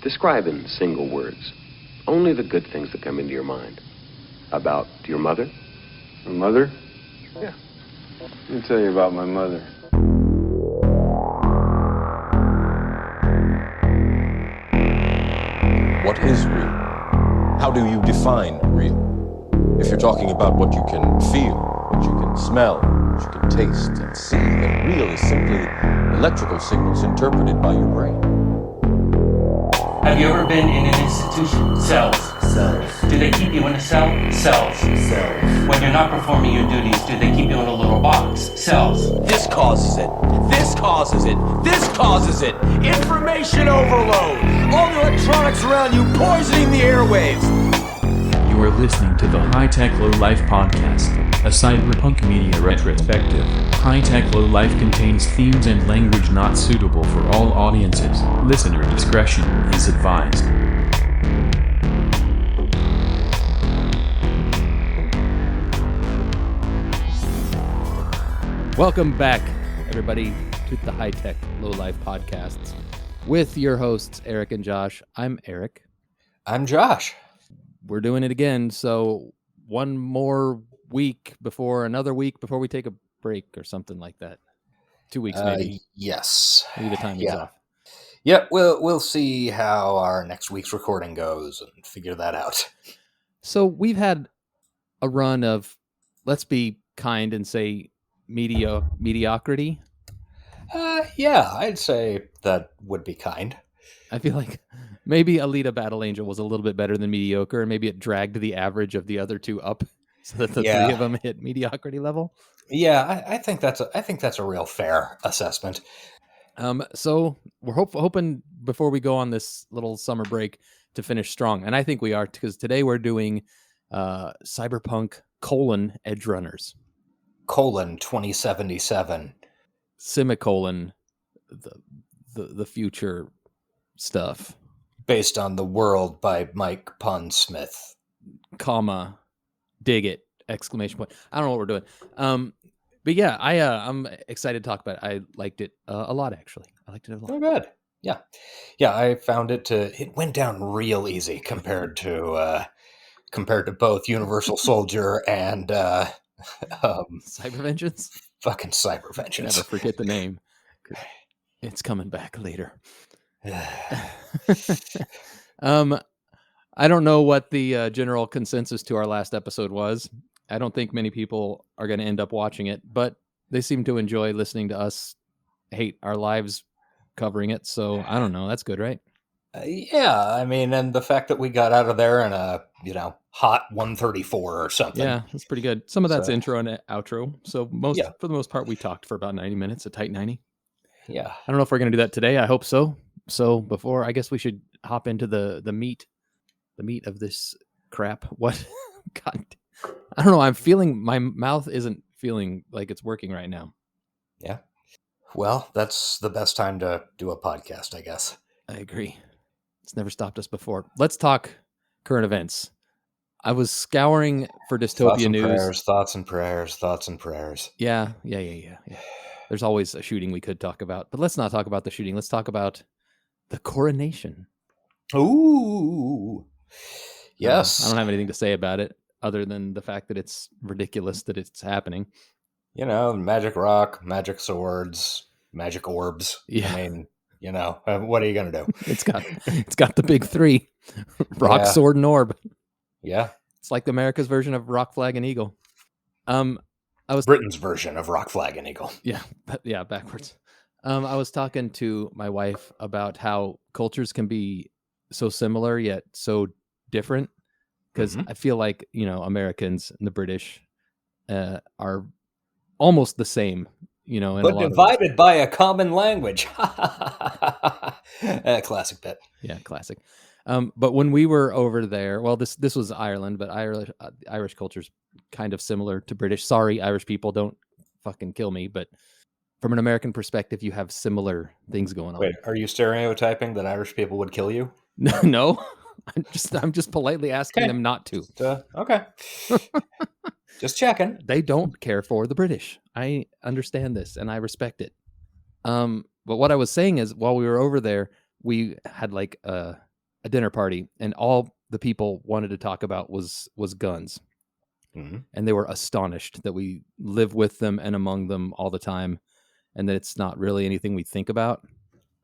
Describe in single words only the good things that come into your mind. About your mother? My mother? Yeah. Let me tell you about my mother. What is real? How do you define real? If you're talking about what you can feel, what you can smell, what you can taste and see, then real is simply electrical signals interpreted by your brain. Have you ever been in an institution? Cells. Do they keep you in a cell? Cells. When you're not performing your duties, do they keep you in a little box? Cells. This causes it. This causes it. This causes it. Information overload. All the electronics around you poisoning the airwaves. You are listening to the High Tech Low Life podcast, a Cyberpunk media retrospective. High Tech Low Life contains themes and language not suitable for all audiences. Listener discretion is advised. Welcome back, everybody, to the High Tech Low Life podcasts with your hosts, Eric and Josh. I'm Eric. I'm Josh. We're doing it again, so one more week before we take a break or something like that. 2 weeks, maybe. Yes. Maybe the timing's off. Yep, we'll see how our next week's recording goes and figure that out. So we've had a run of, let's be kind and say, mediocrity. Yeah, I'd say that would be kind. I feel like maybe Alita Battle Angel was a little bit better than mediocre, and maybe it dragged the average of the other two up so that the three of them hit mediocrity level. Yeah, I think that's a real fair assessment. So we're hoping before we go on this little summer break to finish strong, and I think we are, because today we're doing Cyberpunk : Edgerunners. 2077. Semicolon the future stuff. Based on The World by Mike Pondsmith. Comma, dig it, exclamation point. I don't know what we're doing. But yeah, I'm excited to talk about it. I liked it a lot, actually. I liked it a lot. Oh, good. Yeah. Yeah, I found it went down real easy compared to both Universal Soldier and Cyber Vengeance? Fucking Cyber Vengeance. Never forget the name. It's coming back later. I don't know what the general consensus to our last episode was. I don't think many people are going to end up watching it, but they seem to enjoy listening to us hate our lives covering it. So I don't know. That's good, right? Yeah, I mean, and the fact that we got out of there in a, hot 134 or something. Yeah, that's pretty good. Some of that's intro and outro. So for the most part, we talked for about 90 minutes, a tight 90. Yeah. I don't know if we're going to do that today. I hope so. So before, I guess we should hop into the meat of this crap. What? God, I don't know. I'm feeling, my mouth isn't feeling like it's working right now. Yeah. Well, that's the best time to do a podcast, I guess. I agree. It's never stopped us before. Let's talk current events. I was scouring for dystopia news. Thoughts and prayers. Yeah. There's always a shooting we could talk about, but let's not talk about the shooting. Let's talk about the coronation. Ooh. Yes. I don't have anything to say about it other than the fact that it's ridiculous that it's happening. Magic rock, magic swords, magic orbs. Yeah. I mean, what are you going to do? It's got the big three: rock, sword, and orb. Yeah. It's like America's version of rock, flag, and eagle. I was Britain's version of rock, flag, and eagle. Yeah, backwards. I was talking to my wife about how cultures can be so similar yet so different, because I feel like Americans and the British are almost the same, but divided by a common language. Classic bit. Yeah, classic. But when we were over there, well, this was Ireland, but Irish culture's kind of similar to British. Sorry, Irish people, don't fucking kill me. But from an American perspective, you have similar things going on. Wait, are you stereotyping that Irish people would kill you? No, I'm just politely asking them not to. Okay. Just checking. They don't care for the British. I understand this and I respect it. But what I was saying is, while we were over there, we had like a a dinner party, and all the people wanted to talk about was guns. Mhm. And they were astonished that we live with them and among them all the time, and that it's not really anything we think about.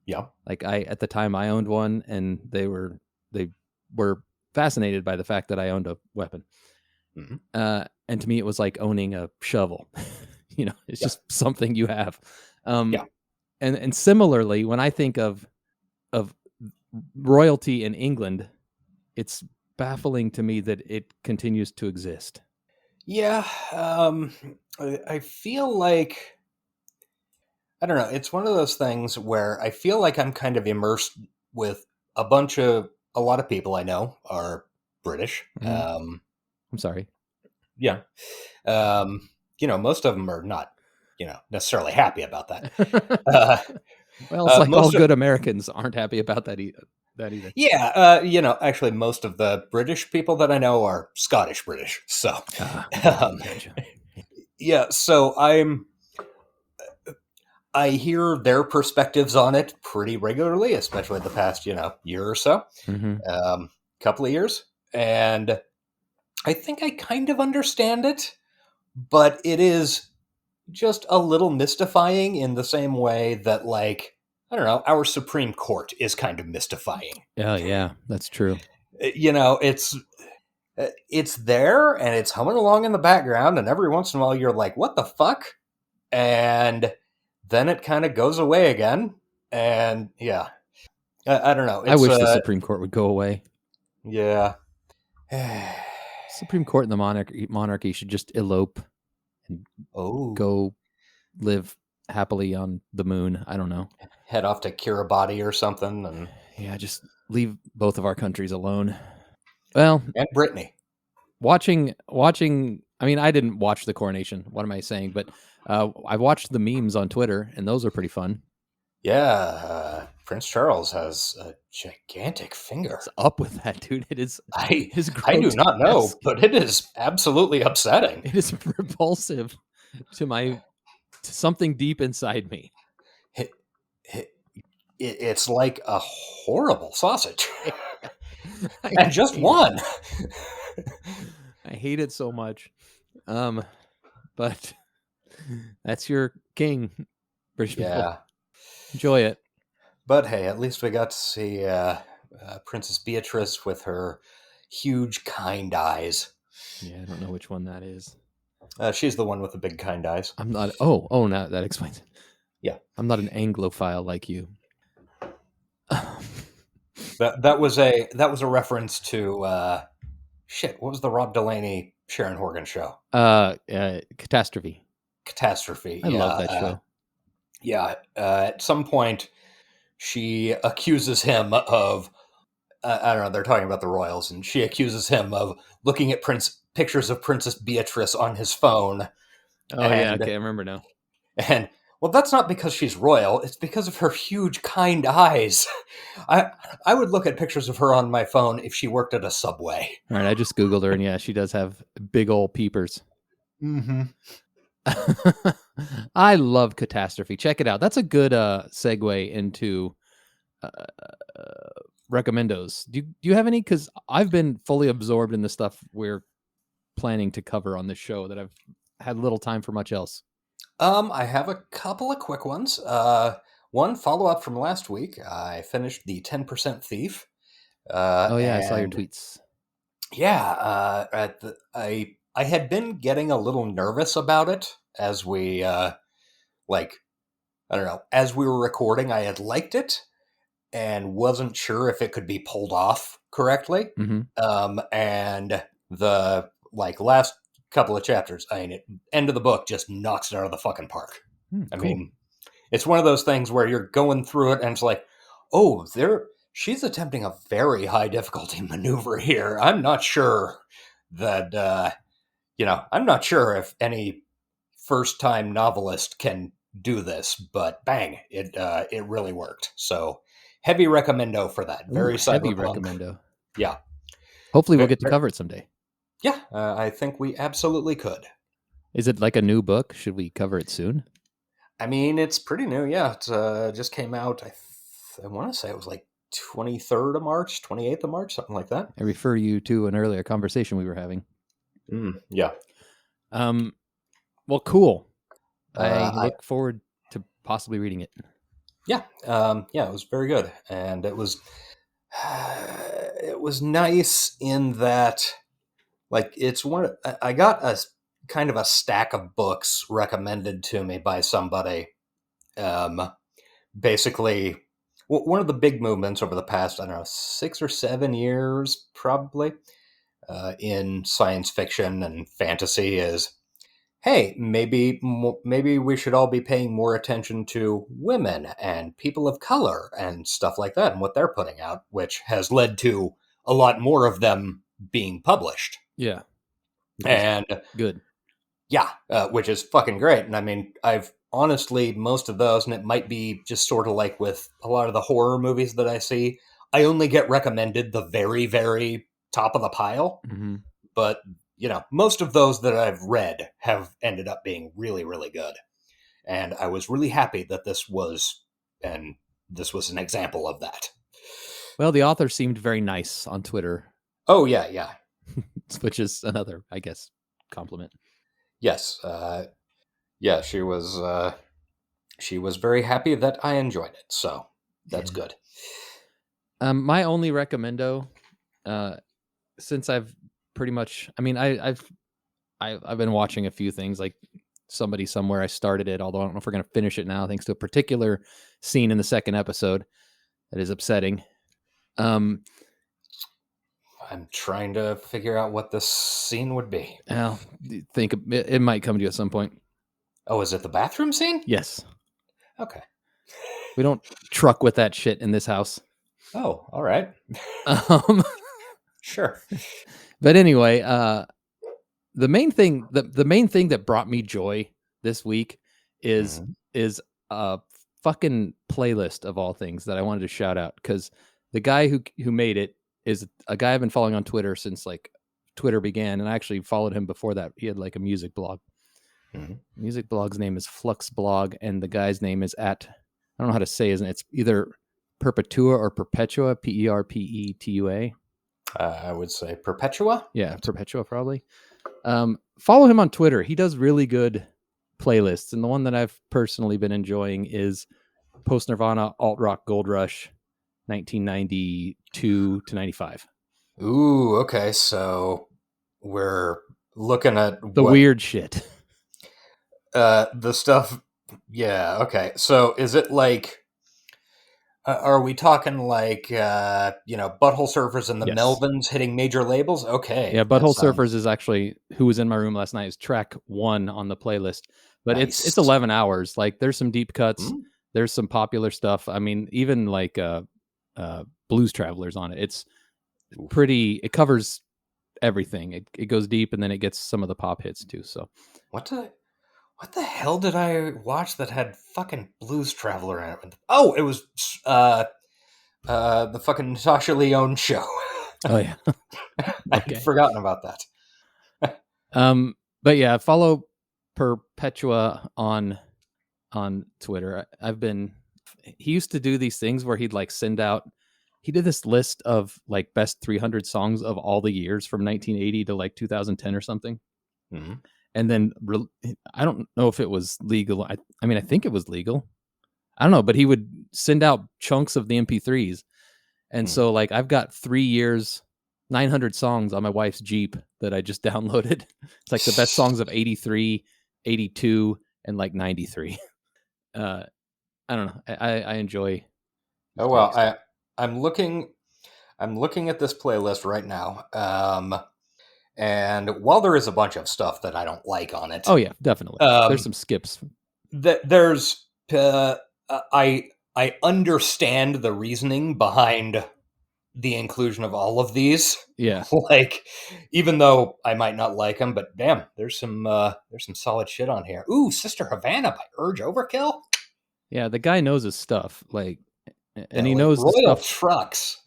Yeah. Like at the time I owned one, and they were fascinated by the fact that I owned a weapon. Mhm. And to me, it was like owning a shovel. It's Yeah. just something you have. Yeah. And similarly, when I think of royalty in England, it's baffling to me that it continues to exist. Yeah. I feel like, I don't know. It's one of those things where I feel like I'm kind of immersed with a lot of people I know are British. I'm sorry. Yeah. Most of them are not, necessarily happy about that. Well, it's like all most of- good Americans aren't happy about that either. Yeah. Actually, most of the British people that I know are Scottish British. So, Gotcha. yeah. So I hear their perspectives on it pretty regularly, especially the past, year or so, Mhm. couple of years. And I think I kind of understand it, but it is just a little mystifying in the same way that, like, I don't know, our Supreme Court is kind of mystifying. Oh, yeah, that's true. It's there and it's humming along in the background, and every once in a while you're like, what the fuck? And then it kind of goes away again. And yeah, I don't know. I wish the Supreme Court would go away. Yeah. Supreme Court and the monarchy should just elope and go live happily on the moon. I don't know. Head off to Kiribati or something, and yeah, just leave both of our countries alone. Well, and Brittany. Watching. I mean, I didn't watch the coronation. What am I saying? But I watched the memes on Twitter, and those are pretty fun. Yeah, Prince Charles has a gigantic finger. What's up with that, dude? It is. I do not know, but it is absolutely upsetting. It is repulsive to something deep inside me. It's like a horrible sausage, and just one. I hate it so much, but that's your king, British people. Yeah. Enjoy it. But hey, at least we got to see Princess Beatrice with her huge kind eyes. Yeah, I don't know which one that is. She's the one with the big kind eyes. I'm not. Oh, now that explains it. Yeah, I'm not an Anglophile like you. that was a reference to shit. What was the Rob Delaney Sharon Horgan show? Catastrophe. Catastrophe. I love that show. At some point, she accuses him of, I don't know, they're talking about the royals, and she accuses him of looking at pictures of Princess Beatrice on his phone. Oh, yeah, okay, I remember now. And, well, that's not because she's royal, it's because of her huge, kind eyes. I would look at pictures of her on my phone if she worked at a Subway. All right, I just Googled her, and yeah, she does have big old peepers. Mm-hmm. I love Catastrophe. Check it out. That's a good segue into recommendos. Do you have any? Because I've been fully absorbed in the stuff we're planning to cover on this show that I've had little time for much else. I have a couple of quick ones. One follow-up from last week. I finished the 10% Thief. I saw your tweets. Yeah, I had been getting a little nervous about it as we, I don't know, as we were recording. I had liked it and wasn't sure if it could be pulled off correctly. Mm-hmm. And the last couple of chapters, end of the book just knocks it out of the fucking park. I mean, it's one of those things where you're going through it and it's like, oh, she's attempting a very high difficulty maneuver here. I'm not sure that, I'm not sure if any first-time novelist can do this, but bang, it really worked. So heavy recommendo for that. Very heavy cyberpunk. recommendo. Yeah. Hopefully we'll get to cover it someday. Yeah, I think we absolutely could. Is it like a new book? Should we cover it soon? I mean, it's pretty new. Yeah, it just came out. I want to say it was like 23rd of March, 28th of March, something like that. I refer you to an earlier conversation we were having. Yeah. Well, cool. I look forward to possibly reading it. Yeah. It was very good. And it was nice in that, like, I got a kind of a stack of books recommended to me by somebody. Basically, one of the big movements over the past, 6 or 7 years, probably, in science fiction and fantasy is, hey, maybe we should all be paying more attention to women and people of color and stuff like that and what they're putting out, which has led to a lot more of them being published. Yeah. And good. Yeah, which is fucking great. And I mean, I've honestly, most of those, and it might be just sort of like with a lot of the horror movies that I see, I only get recommended the very, very top of the pile. Mm-hmm. But, most of those that I've read have ended up being really, really good. And I was really happy that this was an example of that. Well, the author seemed very nice on Twitter. Oh, yeah. Which is another, I guess, compliment. Yes. She was very happy that I enjoyed it. So that's good. My only recommendo, since I've pretty much, I've been watching a few things, like Somebody Somewhere. I started it, although I don't know if we're going to finish it now, thanks to a particular scene in the second episode that is upsetting. I'm trying to figure out what this scene would be. I'll think it might come to you at some point. Oh, is it the bathroom scene? Yes. Okay. We don't truck with that shit in this house. Oh, all right. Sure. But anyway, the main thing that brought me joy this week is a fucking playlist of all things that I wanted to shout out, because the guy who made it is a guy I've been following on Twitter since like Twitter began, and I actually followed him before that. He had like a music blog. Mm-hmm. Music blog's name is Flux Blog, and the guy's name is I don't know how to say his name. It's either Perpetua or Perpetua, Perpetua. I would say Perpetua. Yeah, Perpetua probably. Follow him on Twitter. He does really good playlists, and the one that I've personally been enjoying is Post Nirvana Alt Rock Gold Rush 1992 to 95. Ooh, okay. So we're looking at the weird shit. The stuff. Yeah. Okay. So is it like, are we talking like, Butthole Surfers and the Melvins hitting major labels? Okay. Yeah. Butthole Surfers is actually who was in my room last night, is track 1 on the playlist, but nice. It's 11 hours. Like there's some deep cuts. Mm-hmm. There's some popular stuff. I mean, even like, Blues Travelers on it. It's pretty, it covers everything. It goes deep, and then it gets some of the pop hits too. So what the hell did I watch that had fucking Blues Traveler in it? Oh, it was the fucking Natasha Lyonne show. Oh yeah. I'd forgotten about that. But yeah, follow Perpetua on Twitter. He used to do these things where he'd like he did this list of like best 300 songs of all the years from 1980 to like 2010 or something. Mm-hmm. And then I don't know if it was legal. I think it was legal. I don't know, but he would send out chunks of the MP3s. And so like I've got 3 years, 900 songs on my wife's Jeep that I just downloaded. It's like the best songs of 83, 82, and like 93. I don't know. I enjoy. Oh, well, I'm looking at this playlist right now. And while there is a bunch of stuff that I don't like on it. Oh yeah, definitely. There's some skips. There's I understand the reasoning behind the inclusion of all of these. Yeah. Like, even though I might not like them, but damn, there's some solid shit on here. Ooh, Sister Havana by Urge Overkill. Yeah, the guy knows his stuff. Like, and he like knows Royal the stuff. Trucks.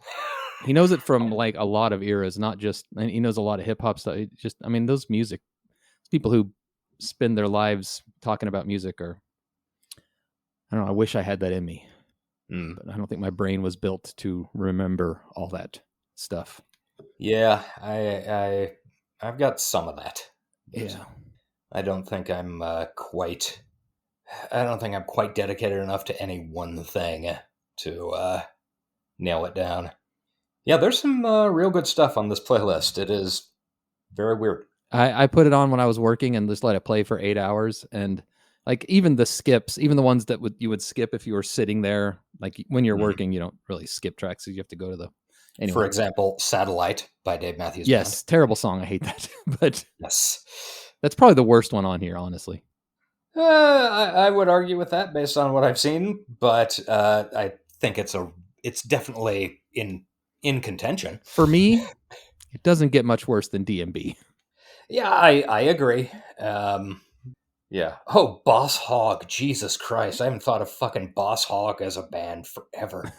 He knows it from like a lot of eras, not just. And he knows a lot of hip hop stuff. Those people who spend their lives talking about music are. I don't know. I wish I had that in me. But I don't think my brain was built to remember all that stuff. Yeah, I've got some of that. Yeah. I don't think I'm quite dedicated enough to any one thing to nail it down. Yeah, there's some real good stuff on this playlist. It is very weird. I put it on when I was working and just let it play for 8 hours. And like even the skips, even the ones that you would skip if you were sitting there, like when you're working, you don't really skip tracks. So you have to go to the. Anyway. For example, Satellite by Dave Matthews Yes, Band. terrible song. I hate that. But yes. That's probably the worst one on here, honestly. I would argue with that based on what I've seen, but I think it's definitely in contention. For me, it doesn't get much worse than DMB. Yeah, I agree. Yeah. Oh, Boss Hog. Jesus Christ. I haven't thought of fucking Boss Hog as a band forever.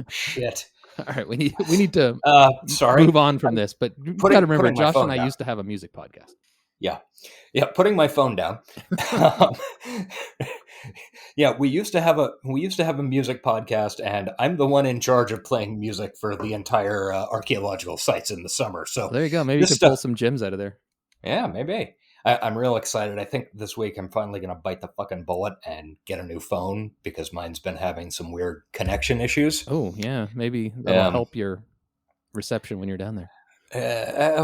Shit. All right, we need to move on from this, but you got to remember, Josh and I used to have a music podcast. Yeah, putting my phone down. Yeah, we used to have a music podcast, and I'm the one in charge of playing music for the entire archaeological sites in the summer. So there you go. Maybe you can pull some gems out of there. Yeah, maybe. I'm real excited. I think this week I'm finally going to bite the fucking bullet and get a new phone because mine's been having some weird connection issues. Oh, yeah. Maybe that'll help your reception when you're down there.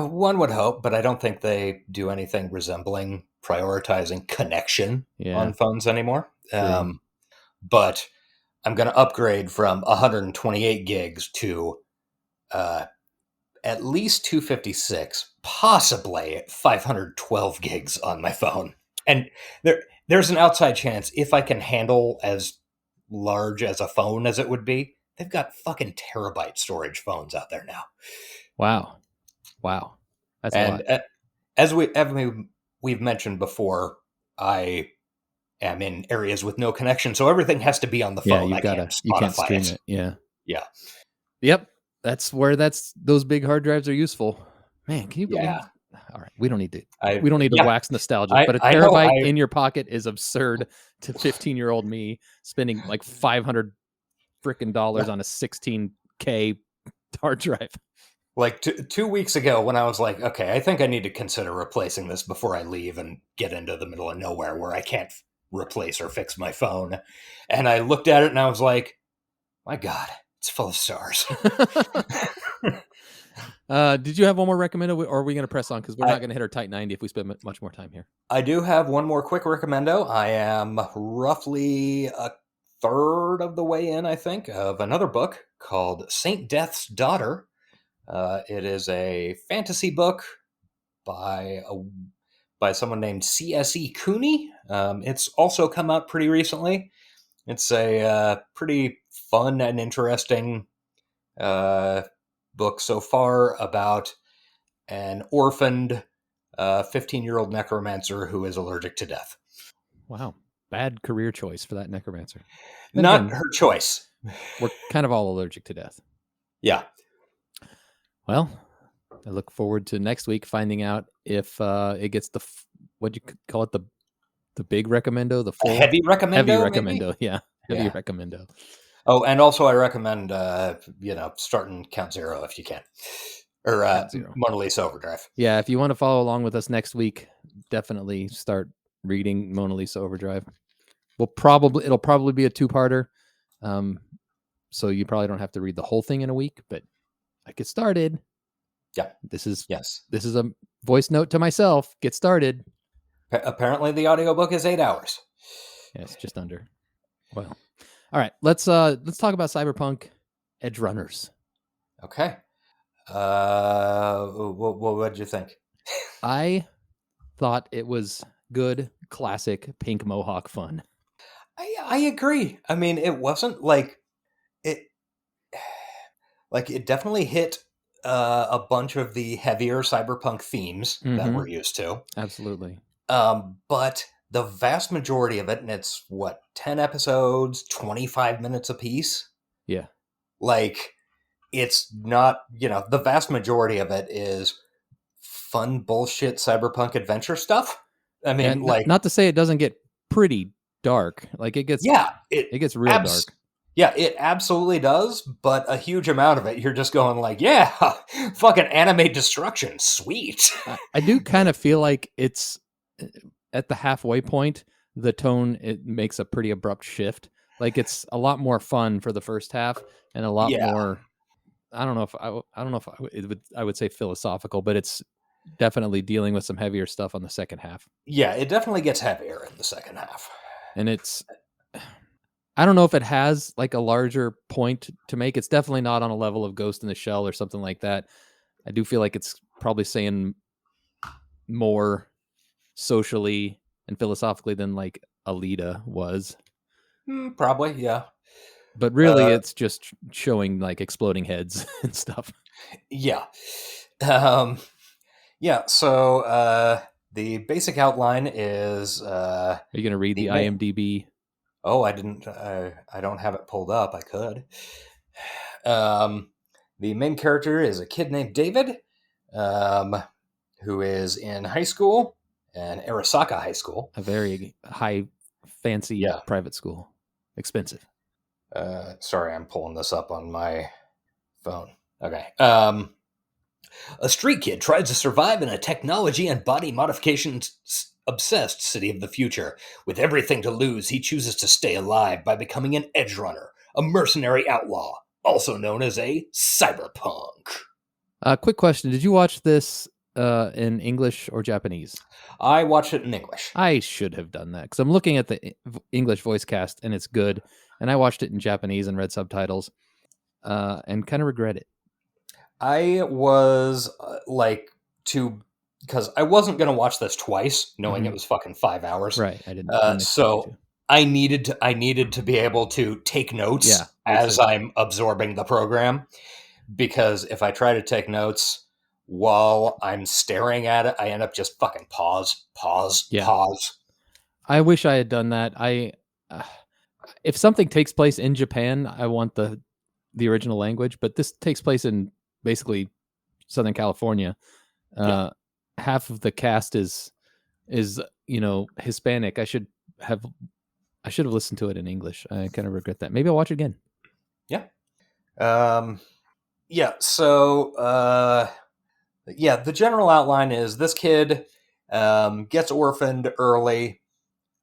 One would hope, but I don't think they do anything resembling prioritizing connection on phones anymore. But I'm going to upgrade from 128 gigs to at least 256, possibly 512 gigs on my phone. And there's an outside chance if I can handle as large as a phone as it would be, they've got fucking terabyte storage phones out there now. Wow. That's a lot. As we've mentioned before, I am in areas with no connection, so everything has to be on the phone. You can't stream it. Yeah. Yep. That's where those big hard drives are useful. Man, can you believe? All right, we don't need to wax nostalgia, but a terabyte in your pocket is absurd to 15-year-old me spending like $500 frickin' dollars on a 16K hard drive. Like 2 weeks ago when I was like, okay, I think I need to consider replacing this before I leave and get into the middle of nowhere where I can't replace or fix my phone. And I looked at it and I was like, my God, it's full of stars. Did you have one more recommendo, or are we going to press on? Because we're not going to hit our tight 90 if we spend much more time here. I do have one more quick recommendo. I am roughly a third of the way in, I think, of another book called Saint Death's Daughter. It is a fantasy book by someone named C.S.E. Cooney. It's also come out pretty recently. It's a pretty fun and interesting book so far about an orphaned 15-year-old necromancer who is allergic to death. Wow. Bad career choice for that necromancer. Not her choice. We're kind of all allergic to death. Yeah. Well, I look forward to next week finding out if it gets what'd you call it, the big recommendo, the full heavy recommendo. Heavy recommendo, yeah. Heavy recommendo. Oh, and also I recommend starting Count Zero if you can, or Mona Lisa Overdrive. Yeah, if you want to follow along with us next week, definitely start reading Mona Lisa Overdrive. It'll probably be a 2-parter, so you probably don't have to read the whole thing in a week, but get started. Yeah, this is a voice note to myself. Get started. Apparently, the audiobook is 8 hours. Yeah, it's just under. Well, all right. Let's talk about Cyberpunk Edgerunners. Okay. What did you think? I thought it was good, classic pink mohawk fun. I agree. I mean, it wasn't like it. Like it definitely hit a bunch of the heavier cyberpunk themes that we're used to. Absolutely. But the vast majority of it, and it's 10 episodes, 25 minutes a piece. Yeah. Like it's not, the vast majority of it is fun bullshit cyberpunk adventure stuff. I mean, not to say it doesn't get pretty dark. Like it gets, it gets real dark. Yeah, it absolutely does, but a huge amount of it, you're just going like, yeah, fucking anime destruction, sweet. I do kind of feel like it's at the halfway point, the tone, it makes a pretty abrupt shift. Like it's a lot more fun for the first half and a lot Yeah. more, I don't know if I would say philosophical, but it's definitely dealing with some heavier stuff on the second half. Yeah, it definitely gets heavier in the second half. And it's, I don't know if it has like a larger point to make. It's definitely not on a level of Ghost in the Shell or something like that. I do feel like it's probably saying more socially and philosophically than like Alita was. Probably, yeah. But really, it's just showing like exploding heads and stuff. Yeah. Yeah, so the basic outline is... Are you going to read the IMDb? Oh, I didn't. I don't have it pulled up. I could. The main character is a kid named David, who is in high school, in Arasaka High School. A very high, fancy private school. Expensive. Sorry, I'm pulling this up on my phone. Okay. A street kid tries to survive in a technology and body modification obsessed city of the future. With everything to lose, he chooses to stay alive by becoming an Edgerunner, a mercenary outlaw, also known as a cyberpunk. Quick question. Did you watch this in English or Japanese? I watched it in English. I should have done that because I'm looking at the English voice cast and it's good. And I watched it in Japanese and read subtitles and kind of regret it. I was because I wasn't going to watch this twice, knowing it was fucking 5 hours. Right. I didn't. So I needed to be able to take notes as I'm absorbing the program, because if I try to take notes while I'm staring at it, I end up just fucking pause. I wish I had done that. If something takes place in Japan, I want the original language, but this takes place in basically Southern California. Half of the cast is Hispanic. I should have listened to it in English. I kind of regret that. Maybe I'll watch it again. Yeah. So the general outline is this kid gets orphaned early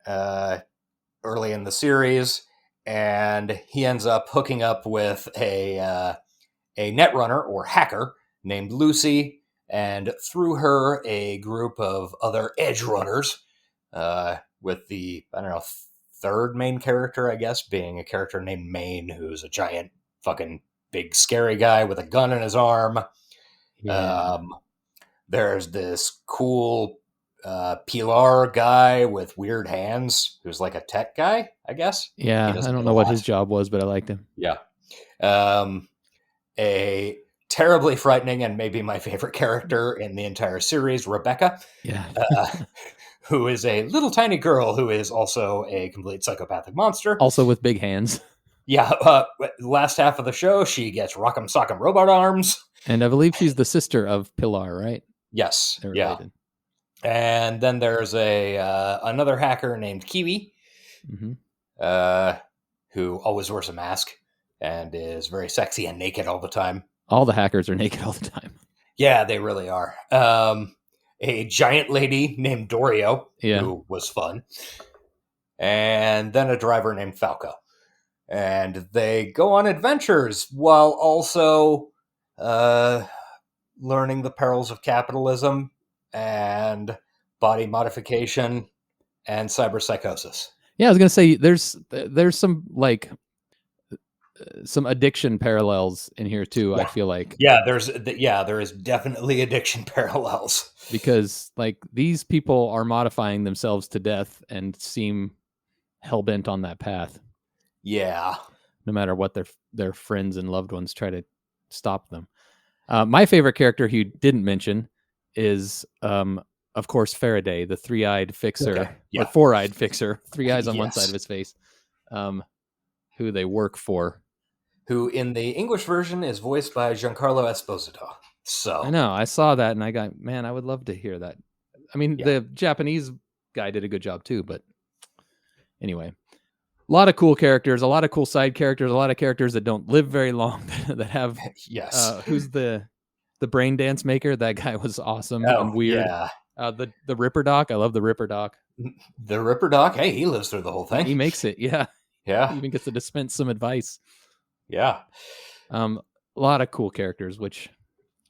in the series, and he ends up hooking up with a netrunner or hacker named Lucy, and through her, a group of other Edgerunners, with the, third main character, I guess, being a character named Maine, who's a giant fucking big scary guy with a gun in his arm. Yeah. There's this cool Pilar guy with weird hands, who's like a tech guy, I guess. Yeah, I don't know what his job was, but I liked him. Yeah. A terribly frightening and maybe my favorite character in the entire series, Rebecca. Yeah. Who is a little tiny girl who is also a complete psychopathic monster. Also with big hands. Yeah. Last half of the show, she gets rock'em sock'em robot arms. And I believe she's the sister of Pilar, right? Yes. Yeah. And then there's another hacker named Kiwi, who always wears a mask and is very sexy and naked all the time. All the hackers are naked all the time. Yeah, they really are. A giant lady named Dorio, who was fun. And then a driver named Falco. And they go on adventures while also learning the perils of capitalism and body modification and cyberpsychosis. Yeah, I was gonna say there's some some addiction parallels in here too. Yeah. I feel like there is definitely addiction parallels, because like these people are modifying themselves to death and seem hell-bent on that path. Yeah, no matter what their friends and loved ones try to stop them. My favorite character he didn't mention is of course Faraday, the three-eyed fixer, or four-eyed fixer, three eyes on one side of his face, who they work for. Who in the English version is voiced by Giancarlo Esposito. So I know, I saw that and I got, man, I would love to hear that. I mean, the Japanese guy did a good job too, but anyway. lot of cool characters, a lot of cool side characters, a lot of characters that don't live very long that have. Yes. Who's the brain dance maker? That guy was awesome and weird. Yeah. The Ripper Doc. I love the Ripper Doc. The Ripper Doc. Hey, he lives through the whole thing. He makes it. Yeah. Yeah. He even gets to dispense some advice. Yeah. A lot of cool characters, which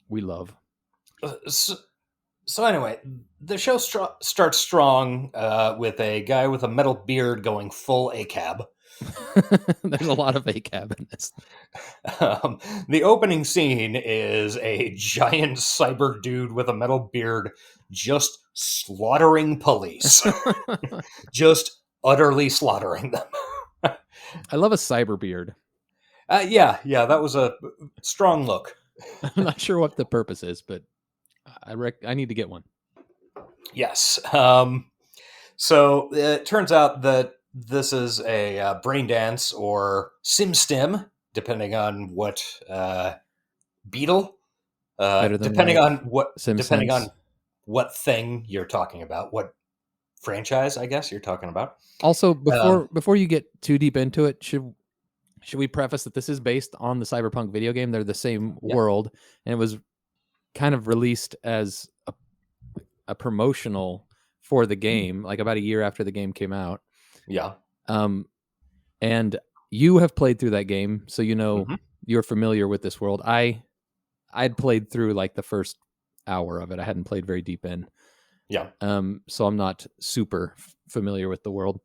we love. So anyway, the show starts strong with a guy with a metal beard going full ACAB. There's a lot of ACAB in this. The opening scene is a giant cyber dude with a metal beard just slaughtering police. Just utterly slaughtering them. I love a cyber beard. Yeah, that was a strong look. I'm not sure what the purpose is, but I need to get one. Yes. So it turns out that this is a brain dance or sim, depending on what beetle. Depending on what thing you're talking about, what franchise, I guess you're talking about. Also, before you get too deep into it, should we preface that this is based on the Cyberpunk video game? They're the same world, and it was kind of released as a promotional for the game, like about a year after the game came out. Yeah. And you have played through that game, so you know you're familiar with this world. I'd played through like the first hour of it. I hadn't played very deep in. Yeah. So I'm not super familiar with the world.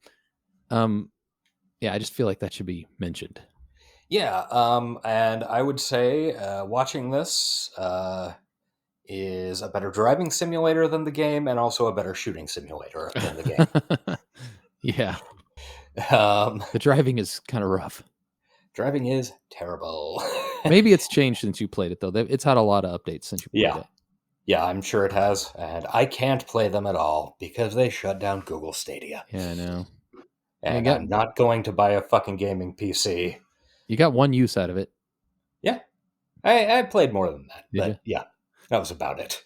Yeah, I just feel like that should be mentioned. Yeah. And I would say watching this is a better driving simulator than the game, and also a better shooting simulator than the game. Yeah. The driving is kind of rough. Driving is terrible. Maybe it's changed since you played it, though. It's had a lot of updates since you played it. Yeah, I'm sure it has. And I can't play them at all because they shut down Google Stadia. Yeah, I know. And I'm not going to buy a fucking gaming PC. You got one use out of it. Yeah. I played more than that. Did but you? Yeah, that was about it.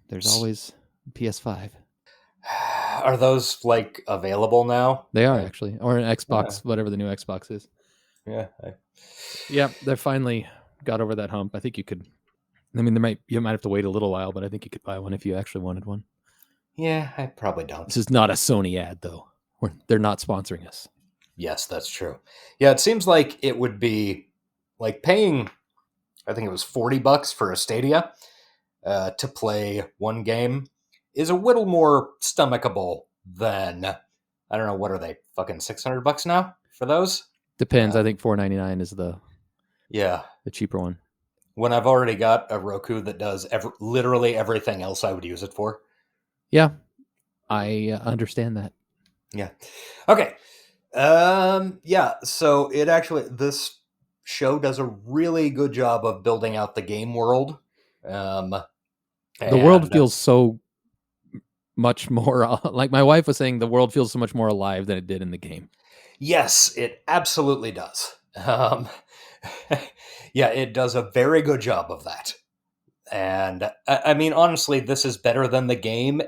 There's always PS5. Are those like available now? They are actually, or an Xbox, whatever the new Xbox is. Yeah. Yeah, they finally got over that hump. I think you could. I mean, you might have to wait a little while, but I think you could buy one if you actually wanted one. Yeah, I probably don't. This is not a Sony ad, though. They're not sponsoring us. Yes, that's true. Yeah, it seems like it would be like paying, I think it was $40 for a Stadia to play one game is a little more stomachable than, I don't know, what are they, fucking $600 now for those? Depends. I think $4.99 is the cheaper one. When I've already got a Roku that does literally everything else I would use it for. Yeah, I understand that. Yeah. Okay. Yeah, so this show does a really good job of building out the game world. The world feels so much more, like my wife was saying, the world feels so much more alive than it did in the game. Yes, it absolutely does. Yeah, it does a very good job of that. And I mean, honestly, this is better than the game,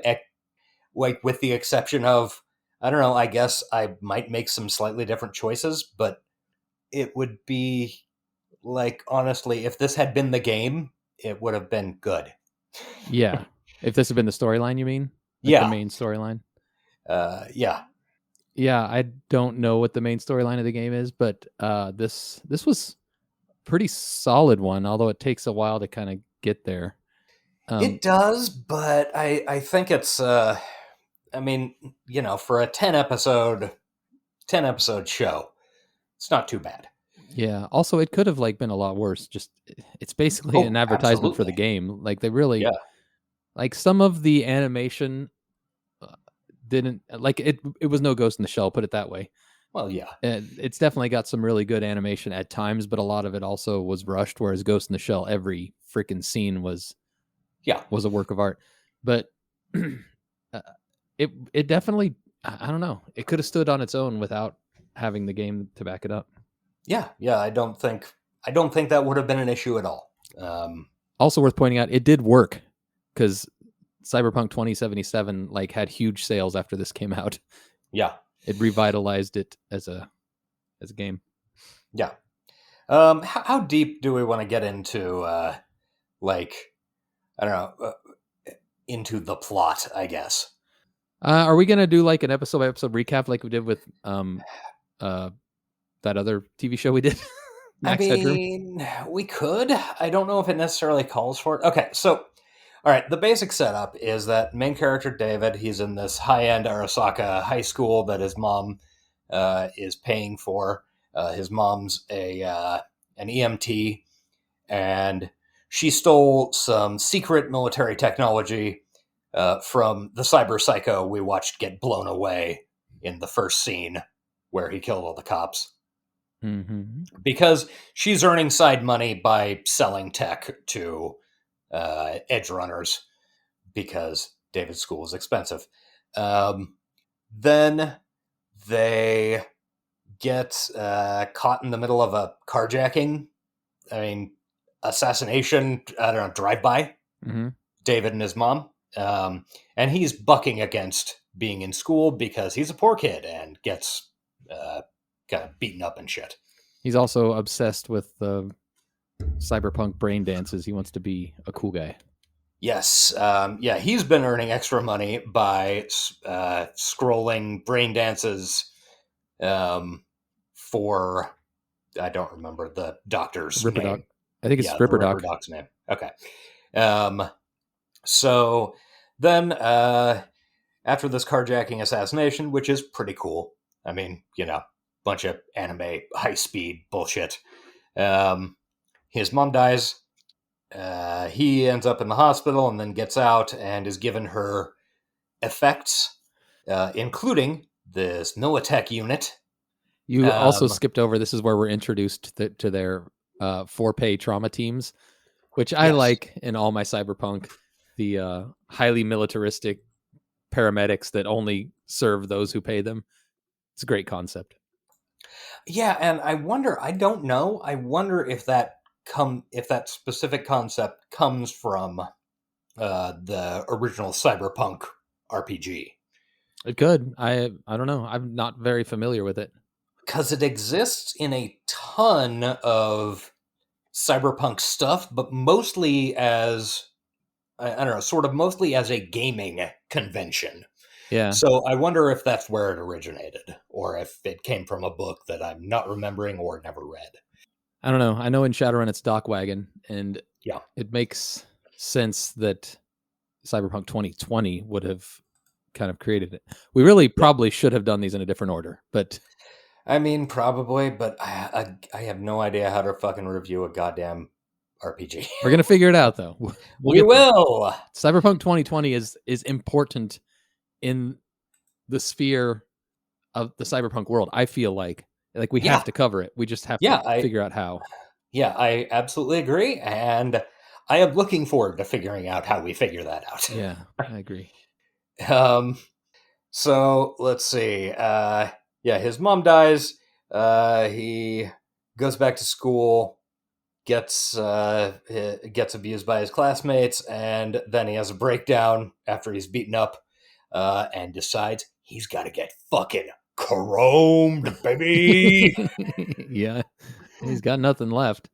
like with the exception of, I don't know, I guess I might make some slightly different choices, but it would be like, honestly, if this had been the game, it would have been good. Yeah. If this had been the storyline, you mean? The main storyline? Yeah. Yeah, I don't know what the main storyline of the game is, but this was a pretty solid one, although it takes a while to kind of get there. It does, but I think it's I mean, you know, for a 10 episode show, it's not too bad. Yeah. Also, it could have like been a lot worse. Just it's basically an advertisement for the game. Like they really, like some of the animation didn't like it. It was no Ghost in the Shell. Put it that way. Well, yeah, and it's definitely got some really good animation at times, but a lot of it also was rushed. Whereas Ghost in the Shell, every freaking scene was a work of art. But it definitely, I don't know, it could have stood on its own without having the game to back it up. Yeah, I don't think that would have been an issue at all. Also worth pointing out, it did work because Cyberpunk 2077 like had huge sales after this came out. Yeah. it revitalized it as a game. Yeah. How deep do we want to get into, like, I don't know, into the plot, I guess? Are we gonna do like an episode by episode recap like we did with that other TV show we did? Max Headroom? We could. I don't know if it necessarily calls for it. Okay, so, all right, the basic setup is that main character David, he's in this high-end Arasaka high school that his mom is paying for. His mom's an EMT, and she stole some secret military technology from the cyber psycho we watched get blown away in the first scene where he killed all the cops. Mm-hmm. Because she's earning side money by selling tech to Edgerunners, because David's school is expensive. Then they get caught in the middle of a carjacking, assassination, I don't know, drive-by. Mm-hmm. David and his mom. And he's bucking against being in school because he's a poor kid and gets kind of beaten up and shit. He's also obsessed with the cyberpunk brain dances. He wants to be a cool guy. Yes. He's been earning extra money by scrolling brain dances for, I don't remember the doctor's name. I think it's Ripper Doc. Doc's name. Okay. So then after this carjacking assassination, which is pretty cool, bunch of anime high-speed bullshit. His mom dies. He ends up in the hospital and then gets out and is given her effects, including this Militech unit. You also skipped over, this is where we're introduced to their 4-pay trauma teams, which I like in all my Cyberpunk, the highly militaristic paramedics that only serve those who pay them. It's a great concept. Yeah, and I wonder if that specific concept comes from the original Cyberpunk RPG. It could. I don't know. I'm not very familiar with it. Because it exists in a ton of Cyberpunk stuff, but mostly as, mostly as a gaming convention. Yeah. So I wonder if that's where it originated, or if it came from a book that I'm not remembering or never read. I don't know. I know in Shadowrun it's Dockwagon, and it makes sense that Cyberpunk 2020 would have kind of created it. We really probably should have done these in a different order, but... probably, but I have no idea how to fucking review a goddamn RPG. We're going to figure it out, though. We will! Cyberpunk 2020 is important in the sphere of the cyberpunk world. I feel like we have to cover it. We just have to figure out how. Yeah, I absolutely agree, and I am looking forward to figuring out how we figure that out. Yeah, I agree. So let's see. His mom dies. He goes back to school, gets abused by his classmates, and then he has a breakdown after he's beaten up. And decides he's got to get fucking chromed, baby. Yeah, he's got nothing left.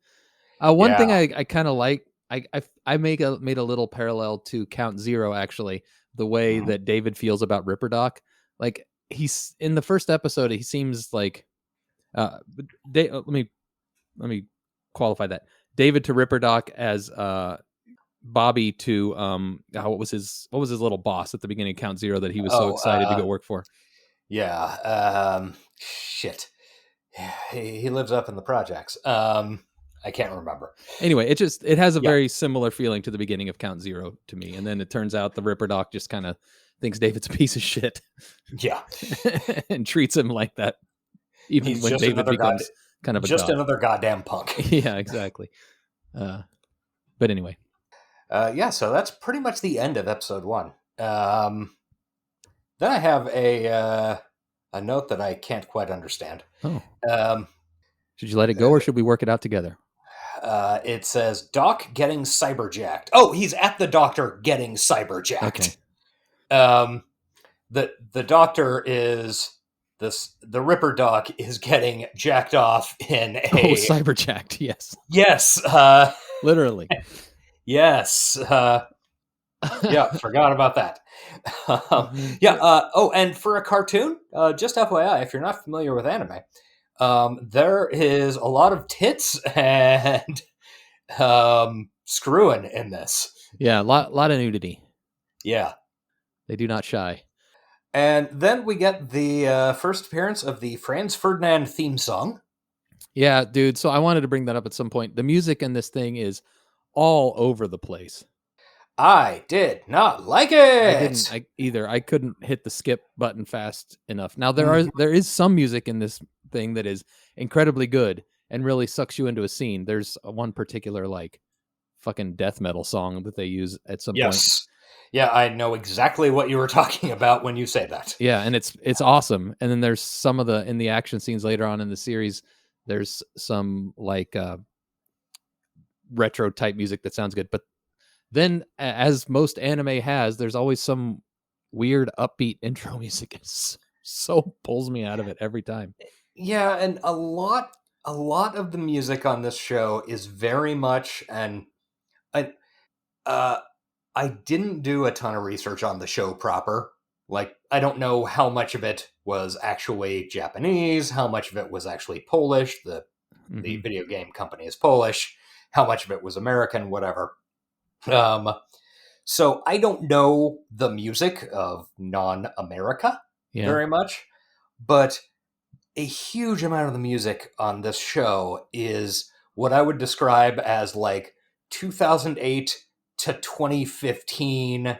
One thing I kind of like, I made a little parallel to Count Zero, actually, the way that David feels about Ripper Doc. Like, he's in the first episode, he seems like, let me qualify that. David to Ripper Doc as Bobby to what was his little boss at the beginning of Count Zero that he was so excited to go work for? Shit. He lives up in the projects. I can't remember. Anyway, it has a very similar feeling to the beginning of Count Zero to me, and then it turns out the Ripper Doc just kind of thinks David's a piece of shit. Yeah, and treats him like that, even when David becomes kind of another goddamn punk. Yeah, exactly. But anyway. So that's pretty much the end of episode 1. Then I have a note that I can't quite understand. Oh. Should you let it go, or should we work it out together? It says, Doc getting cyberjacked. Oh, he's at the doctor getting cyberjacked. Okay. The doctor is the Ripper Dog is getting jacked off in a cyberjacked. Yes, yes, literally. yes, yeah, forgot about that. And for a cartoon, just FYI, if you're not familiar with anime, there is a lot of tits and screwing in this. Yeah, a lot of nudity. Yeah. They do not shy. And then we get the first appearance of the Franz Ferdinand theme song. Yeah, dude. So I wanted to bring that up at some point. The music in this thing is all over the place. I did not like it. I didn't either. I couldn't hit the skip button fast enough. Now there is some music in this thing that is incredibly good and really sucks you into a scene. There's one particular like fucking death metal song that they use at some point. Yeah, I know exactly what you were talking about when you say that. Yeah, and it's awesome. And then there's some of in the action scenes later on in the series, there's some like retro type music that sounds good. But then, as most anime has, there's always some weird upbeat intro music. It so pulls me out of it every time. Yeah, and a lot of the music on this show is very much I didn't do a ton of research on the show proper. Like, I don't know how much of it was actually Japanese, how much of it was actually Polish. The video game company is Polish. How much of it was American, whatever. So I don't know the music of non-America very much, but a huge amount of the music on this show is what I would describe as like 2008 to 2015,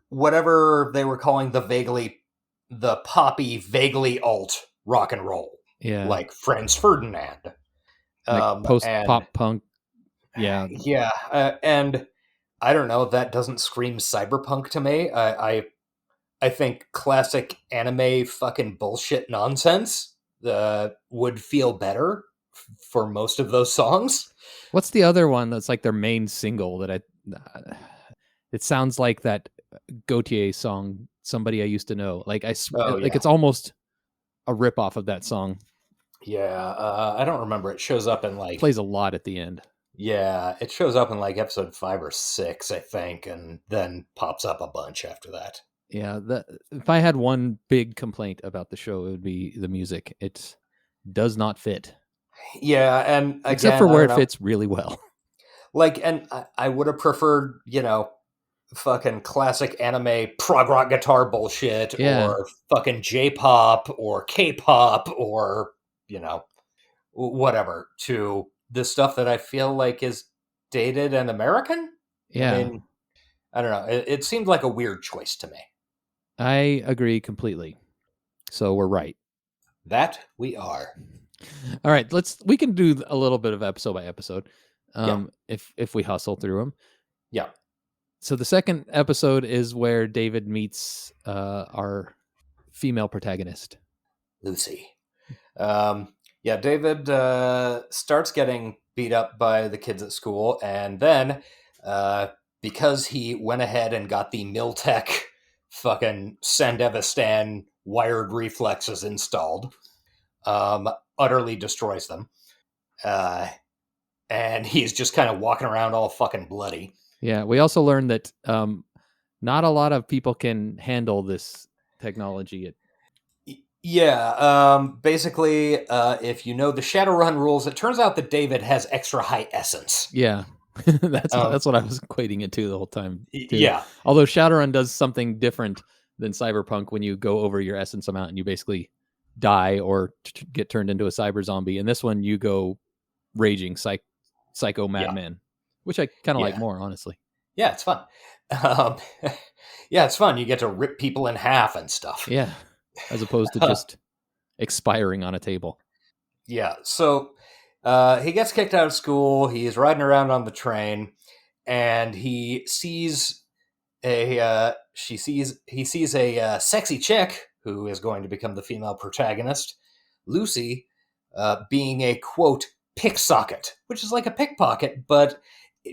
whatever they were calling the poppy, vaguely alt rock and roll. Yeah. Like Franz Ferdinand. Like post-pop punk. Yeah. Yeah. And I don't know, that doesn't scream cyberpunk to me. I think classic anime fucking bullshit nonsense would feel better for most of those songs. What's the other one that's like their main single that it sounds like that Gautier song, Somebody I Used to Know. Like it's almost a ripoff of that song. Yeah, I don't remember. It shows up in like plays a lot at the end. Yeah, it shows up in like episode 5 or 6, I think, and then pops up a bunch after that. Yeah, if I had one big complaint about the show, it would be the music. It does not fit. Yeah, and again, except for where it fits really well. Like, and I would have preferred, fucking classic anime prog rock guitar bullshit, or fucking J-pop or K-pop or, whatever, to the stuff that I feel like is dated and American. Yeah. I mean, I don't know. It seemed like a weird choice to me. I agree completely. So we're right. That we are. All right, we can do a little bit of episode by episode, if we hustle through them. Yeah. So the second episode is where David meets our female protagonist, Lucy. David starts getting beat up by the kids at school, and then because he went ahead and got the Miltech fucking Sandevistan wired reflexes installed, utterly destroys them. And he's just kind of walking around all fucking bloody. Yeah, we also learned that not a lot of people can handle this technology. Basically, if you know the Shadowrun rules, it turns out that David has extra high essence. Yeah, that's what I was equating it to the whole time, too. Yeah. Although Shadowrun does something different than Cyberpunk when you go over your essence amount and you basically die or get turned into a cyber zombie. In this one, you go raging psycho madman, which I kind of like more, honestly. Yeah, it's fun. It's fun. You get to rip people in half and stuff. Yeah, as opposed to just expiring on a table. Yeah, so he gets kicked out of school. He's riding around on the train, and he sees a sexy chick who is going to become the female protagonist, Lucy, being a quote picksocket, which is like a pickpocket, but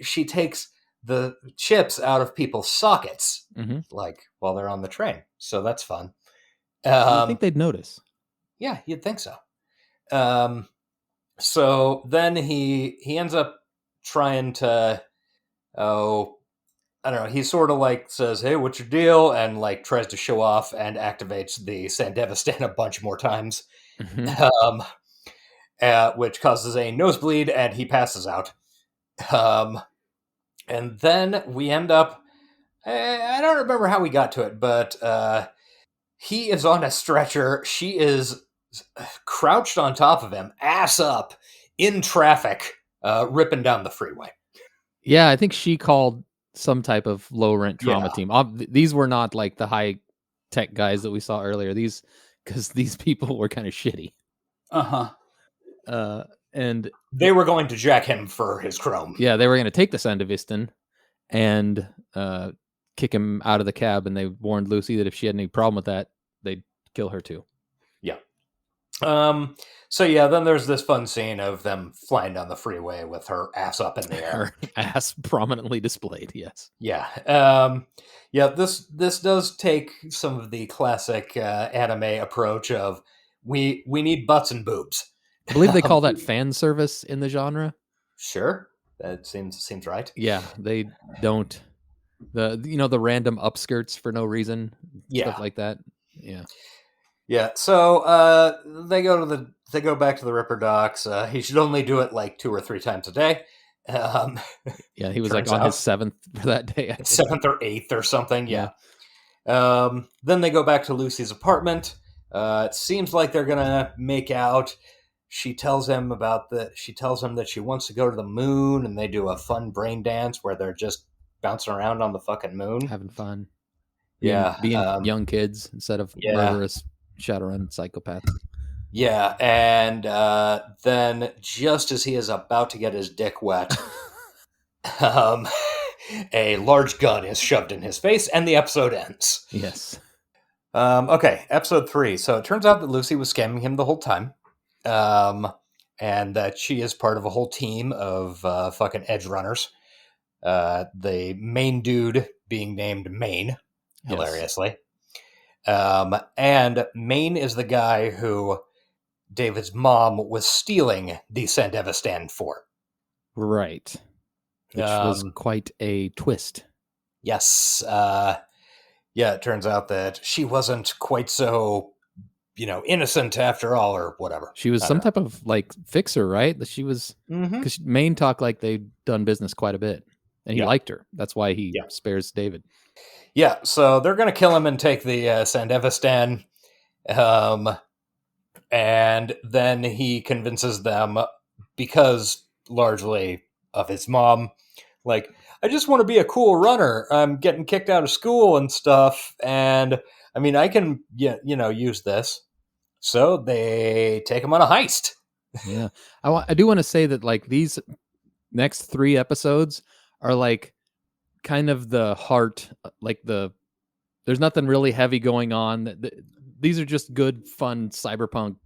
she takes the chips out of people's sockets, like while they're on the train. So that's fun. I think they'd notice. Yeah, you'd think so. So then he ends up trying to, I don't know, he sort of like says, "Hey, what's your deal?" and like tries to show off and activates the Sandevistan a bunch more times, Mhm. which causes a nosebleed and he passes out. And then we end up, I don't remember how we got to it, but he is on a stretcher. She is crouched on top of him, ass up, in traffic, ripping down the freeway. Yeah, I think she called some type of low rent trauma Yeah. team. These were not like the high tech guys that we saw earlier. Because these people were kind of shitty. And They were going to jack him for his chrome. yeah, they were going to take the Sandevistan and kick him out of the cab. And they warned Lucy that if she had any problem with that, they'd kill her too. Yeah. So yeah, then there's this fun scene of them flying down the freeway with her ass up in the air. Her ass prominently displayed. Yes. Yeah. Yeah. This does take some of the classic anime approach of we need butts and boobs. I believe they call that fan service in the genre. Sure, that seems right. Yeah, they don't the random upskirts for no reason, stuff like that. Yeah. Yeah, so they go back to the Ripper docks. He should only do it like 2 or 3 times a day. Yeah, he was like on his 7th for that day. 7th or 8th or something. Yeah. Then they go back to Lucy's apartment. It seems like they're gonna make out. She tells him that she wants to go to the moon, and they do a fun brain dance where they're just bouncing around on the fucking moon, having fun. Being young kids instead of murderous Shadowrun psychopaths. Yeah, and then just as he is about to get his dick wet, a large gun is shoved in his face, and the episode ends. Yes. Okay, episode 3. So it turns out that Lucy was scamming him the whole time, and that she is part of a whole team of fucking Edgerunners. The main dude being named Maine, hilariously. And Maine is the guy who David's mom was stealing the Sandevistan for. Right. Which was quite a twist. Yes. Yeah, it turns out that she wasn't quite so, innocent after all, or whatever. She was some type of like fixer, right? That she was, because Maine talked like they'd done business quite a bit, and he liked her. That's why he spares David. Yeah, so they're going to kill him and take the Sandevistan. And then he convinces them, because largely of his mom, like, I just want to be a cool runner. I'm getting kicked out of school and stuff. And I mean, I can, use this. So they take him on a heist. Yeah. I do want to say that like these next 3 episodes are like kind of the heart, like there's nothing really heavy going on. These are just good, fun cyberpunk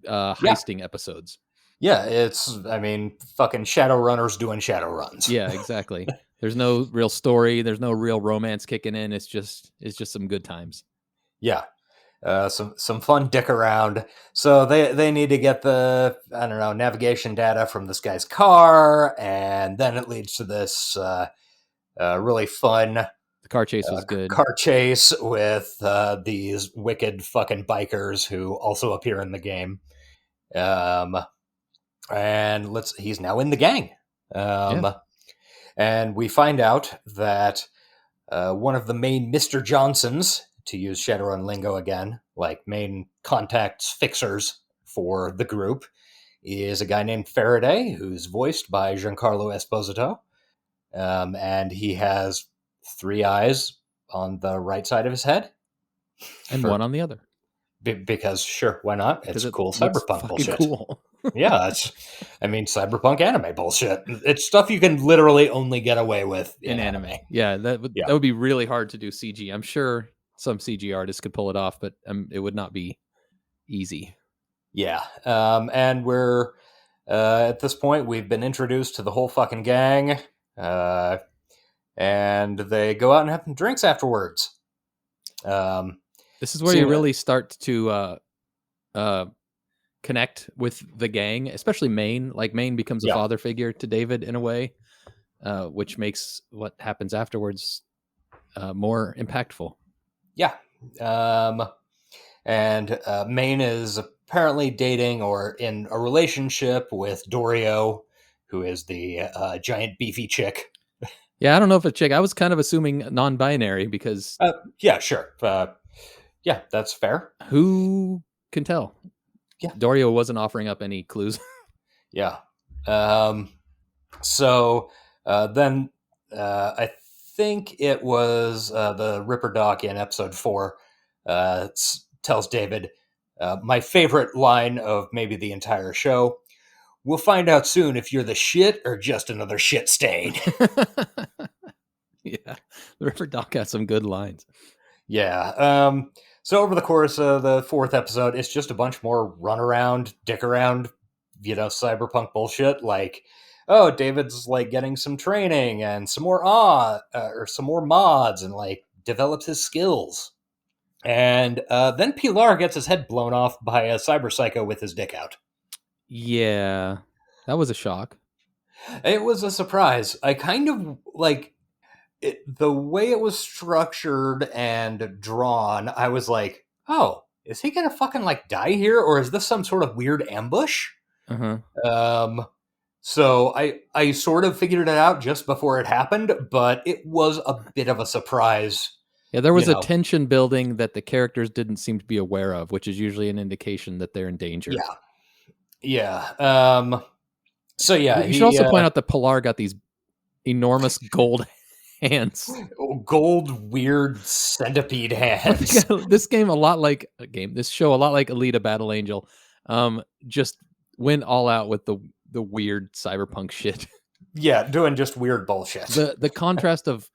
heisting episodes. Yeah, it's, fucking Shadowrunners doing Shadowruns. Yeah, exactly. There's no real story. There's no real romance kicking in. It's just some good times. Yeah. Some fun dick around. So they need to get the, navigation data from this guy's car, and then it leads to this really fun... The car chase was good. Car chase with these wicked fucking bikers who also appear in the game. And he's now in the gang. And we find out that one of the main Mr. Johnsons, to use Shadowrun lingo again, like main contacts, fixers for the group, is a guy named Faraday, who's voiced by Giancarlo Esposito. And he has 3 eyes on the right side of his head. And 1 on the other. Because sure, why not? It's cool cyberpunk bullshit. Cool. Yeah, cyberpunk anime bullshit. It's stuff you can literally only get away with in anime. Yeah, that would be really hard to do CG. I'm sure some CG artists could pull it off, but it would not be easy. Yeah, and we're at this point we've been introduced to the whole fucking gang, and they go out and have some drinks afterwards. This is where you really start to connect with the gang, especially Maine. Like Maine becomes a father figure to David in a way, which makes what happens afterwards more impactful. Yeah. And Maine is apparently dating or in a relationship with Dorio, who is the giant beefy chick. Yeah, I don't know if a chick. I was kind of assuming non-binary because... yeah, sure. Yeah, that's fair. Who can tell? Yeah. Dorio wasn't offering up any clues. Yeah. So then I think it was the Ripper Doc in episode 4 tells David, my favorite line of maybe the entire show, we'll find out soon if you're the shit or just another shit stain. Yeah. The Ripper Doc has some good lines. Yeah. So over the course of the 4th episode, it's just a bunch more run around, dick around, cyberpunk bullshit. Like, oh, David's like getting some training and some more or some more mods and like develops his skills. And then Pilar gets his head blown off by a cyber psycho with his dick out. Yeah, that was a shock. It was a surprise. I kind of like the way it was structured and drawn. I was like, oh, is he gonna fucking like die here, or is this some sort of weird ambush? So I sort of figured it out just before it happened, but it was a bit of a surprise. Yeah, there was a tension building that the characters didn't seem to be aware of, which is usually an indication that they're in danger. Yeah. So yeah, you should also point out that Pilar got these enormous gold hands. Gold weird centipede hands. This show a lot like Alita Battle Angel. Just went all out with the weird cyberpunk shit. Yeah, doing just weird bullshit. The contrast of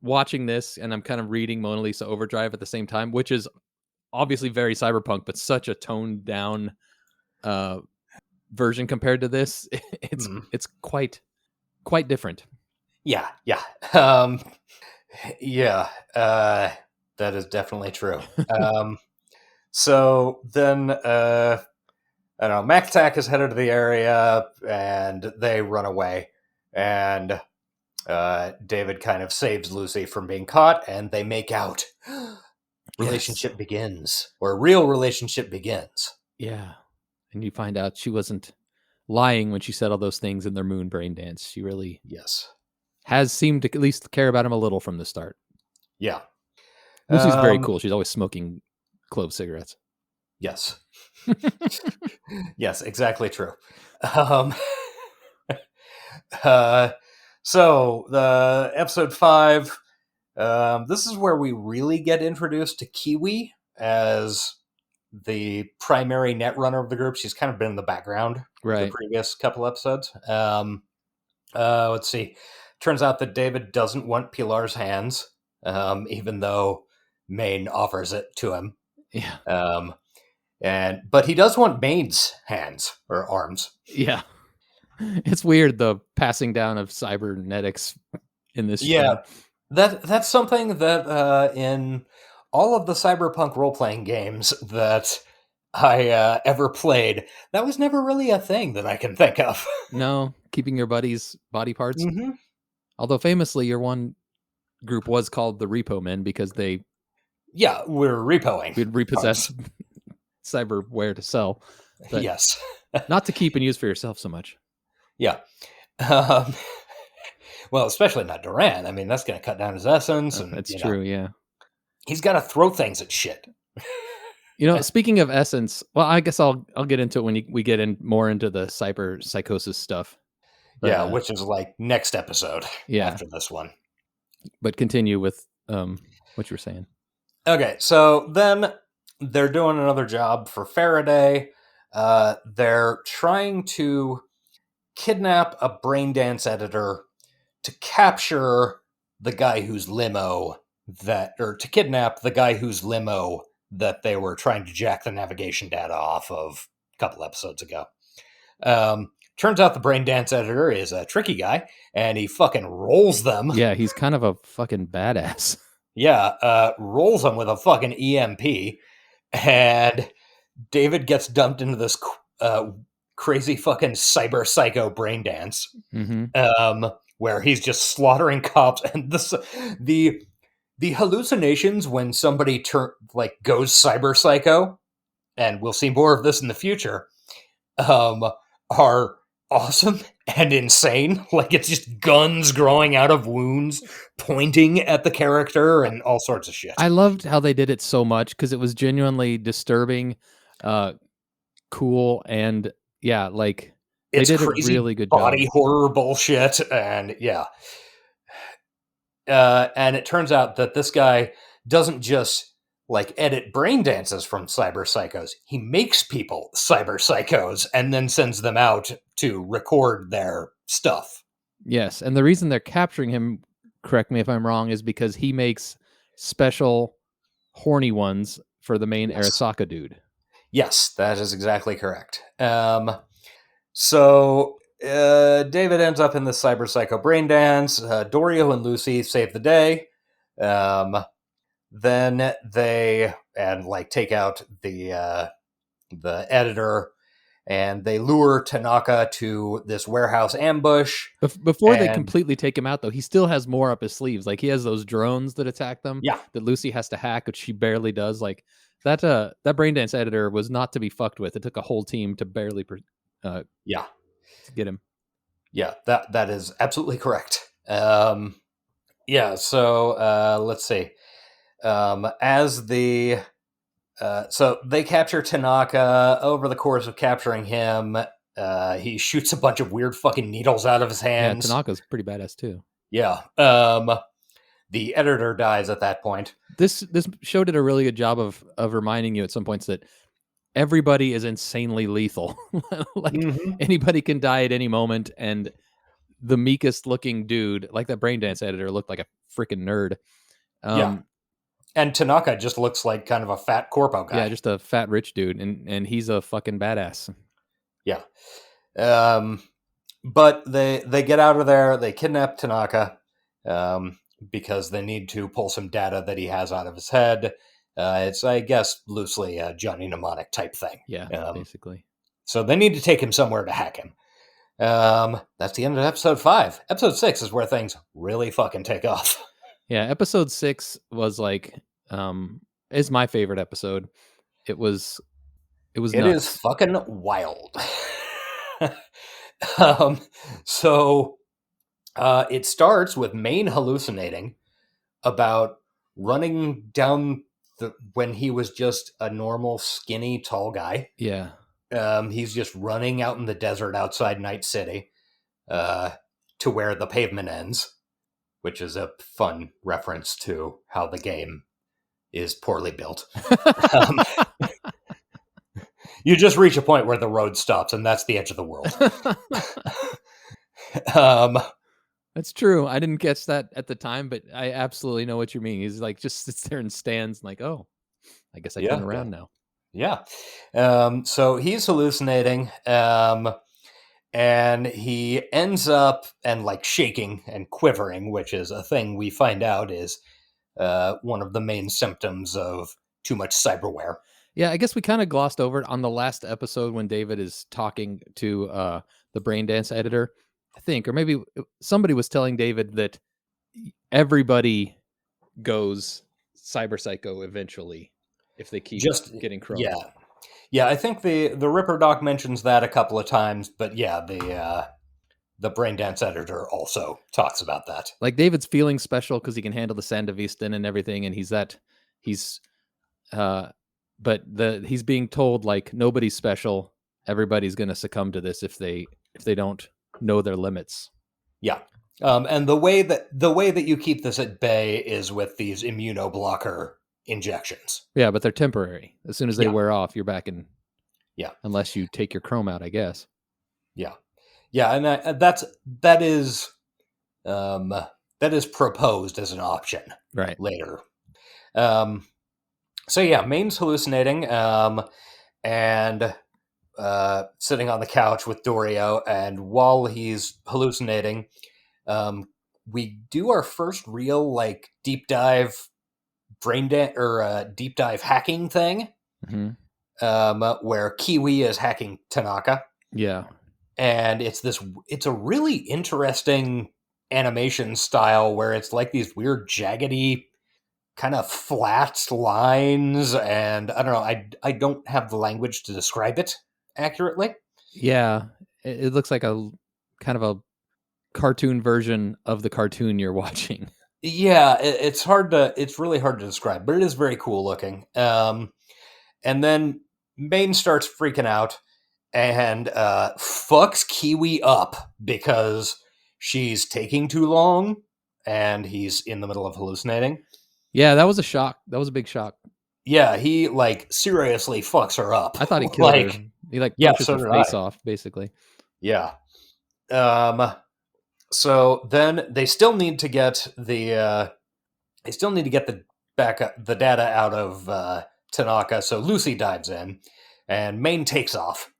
watching this, and I'm kind of reading Mona Lisa Overdrive at the same time, which is obviously very cyberpunk, but such a toned down version compared to this. It's quite different. Yeah. That is definitely true. So then, I don't know, Mac Attack is headed to the area, and they run away, and David kind of saves Lucy from being caught, and they make out. Relationship begins, or a real relationship begins. Yeah, and you find out she wasn't lying when she said all those things in their moon brain dance. She really has seemed to at least care about him a little from the start. Yeah. Lucy's very cool. She's always smoking clove cigarettes. Yes. Yes, exactly true. So the episode 5, this is where we really get introduced to Kiwi as the primary netrunner of the group. She's kind of been in the background the previous couple episodes. Let's see. Turns out that David doesn't want Pilar's hands, even though Maine offers it to him. Yeah. But he does want Maine's hands or arms. Yeah. It's weird, the passing down of cybernetics in this show. That's something that in all of the cyberpunk role-playing games that I ever played, that was never really a thing that I can think of. No, keeping your buddy's body parts. Mm-hmm. Although famously, your one group was called the Repo Men because they... Yeah, we're repoing. We'd repossess cyberware to sell. Yes. Not to keep and use for yourself so much. Yeah. Well, especially not Duran. I mean, that's going to cut down his essence. And that's true, yeah. He's got to throw things at shit. Speaking of essence, well, I guess I'll get into it when we get in more into the cyber psychosis stuff. But, yeah, which is like next episode after this one. But continue with what you were saying. Okay, so then they're doing another job for Faraday. They're trying to kidnap a brain dance editor to capture the guy whose limo to kidnap the guy whose limo that they were trying to jack the navigation data off of a couple episodes ago. Turns out the brain dance editor is a tricky guy, and he fucking rolls them. Yeah, he's kind of a fucking badass. rolls him with a fucking EMP, and David gets dumped into this crazy fucking cyber psycho brain dance, where he's just slaughtering cops, and the hallucinations when somebody goes cyber psycho, and we'll see more of this in the future, are awesome and insane. Like, it's just guns growing out of wounds, pointing at the character, and all sorts of shit. I loved how they did it so much because it was genuinely disturbing, cool, and It's they did crazy a really good body job. horror bullshit, and and it turns out that this guy doesn't just edit brain dances from cyber psychos. He makes people cyber psychos and then sends them out to record their stuff. Yes, and the reason they're capturing him, correct me if I'm wrong, is because he makes special horny ones for the main Arasaka dude. Yes, that is exactly correct. So David ends up in the cyber psycho brain dance. Dorio and Lucy save the day. Then they take out the editor, and they lure Tanaka to this warehouse ambush. Before they completely take him out, though, he still has more up his sleeves. Like, he has those drones that attack them. Yeah. That Lucy has to hack, which she barely does. Like, that braindance editor was not to be fucked with. It took a whole team to barely to get him. Yeah, that is absolutely correct. So let's see. So they capture Tanaka. Over the course of capturing him, he shoots a bunch of weird fucking needles out of his hands. Yeah, Tanaka's pretty badass too. Yeah. The editor dies at that point. This show did a really good job of reminding you at some points that everybody is insanely lethal. Anybody can die at any moment, and the meekest looking dude, like that braindance editor, looked like a freaking nerd. And Tanaka just looks like kind of a fat corpo guy. Yeah, just a fat rich dude, and he's a fucking badass. Yeah. But they get out of there. They kidnap Tanaka because they need to pull some data that he has out of his head. It's, I guess, loosely a Johnny Mnemonic type thing. Yeah, basically. So they need to take him somewhere to hack him. That's the end of episode 5. Episode 6 is where things really fucking take off. Yeah, episode 6 was is my favorite episode. It was nuts. Is fucking wild. So it starts with Maine hallucinating about running down when he was just a normal, skinny, tall guy. Yeah. He's just running out in the desert outside Night City to where the pavement ends, which is a fun reference to how the game is poorly built. You just reach a point where the road stops, and that's the edge of the world. That's true. I didn't catch that at the time, but I absolutely know what you mean. He's just sits there and stands oh, I guess I turn around now. Yeah. So he's hallucinating, and he ends up shaking and quivering, which is a thing we find out is one of the main symptoms of too much cyberware. Yeah, I guess we kind of glossed over it on the last episode when David is talking to the braindance editor, I think, or maybe somebody was telling David that everybody goes cyber psycho eventually if they keep getting chromed. Yeah. I think the Ripper Doc mentions that a couple of times, but yeah, the braindance editor also talks about that. Like, David's feeling special because he can handle the Sandevistan and everything, and but he's being told nobody's special. Everybody's going to succumb to this if they don't know their limits. Yeah. And the way that you keep this at bay is with these immunoblocker injections. Yeah, but they're temporary. As soon as they wear off, you're back in. Yeah. Unless you take your chrome out, I guess. Yeah. Yeah, and that is proposed as an option right later. So yeah, Maine's hallucinating and sitting on the couch with Dorio, and while he's hallucinating, we do our first real deep dive deep dive hacking thing, where Kiwi is hacking Tanaka. Yeah. And it's a really interesting animation style where it's like these weird jaggedy kind of flat lines, and I don't know, I don't have the language to describe it accurately. Yeah. It looks like a kind of a cartoon version of the cartoon you're watching. Yeah, it's really hard to describe, but it is very cool looking. And then Maine starts freaking out and fucks Kiwi up because she's taking too long and he's in the middle of hallucinating. Yeah, that was a shock. That was a big shock. Yeah, he like seriously fucks her up. I thought he killed her. He like punches her face off, basically. Yeah. So then they still need to get the data out of Tanaka. So Lucy dives in, and Maine takes off.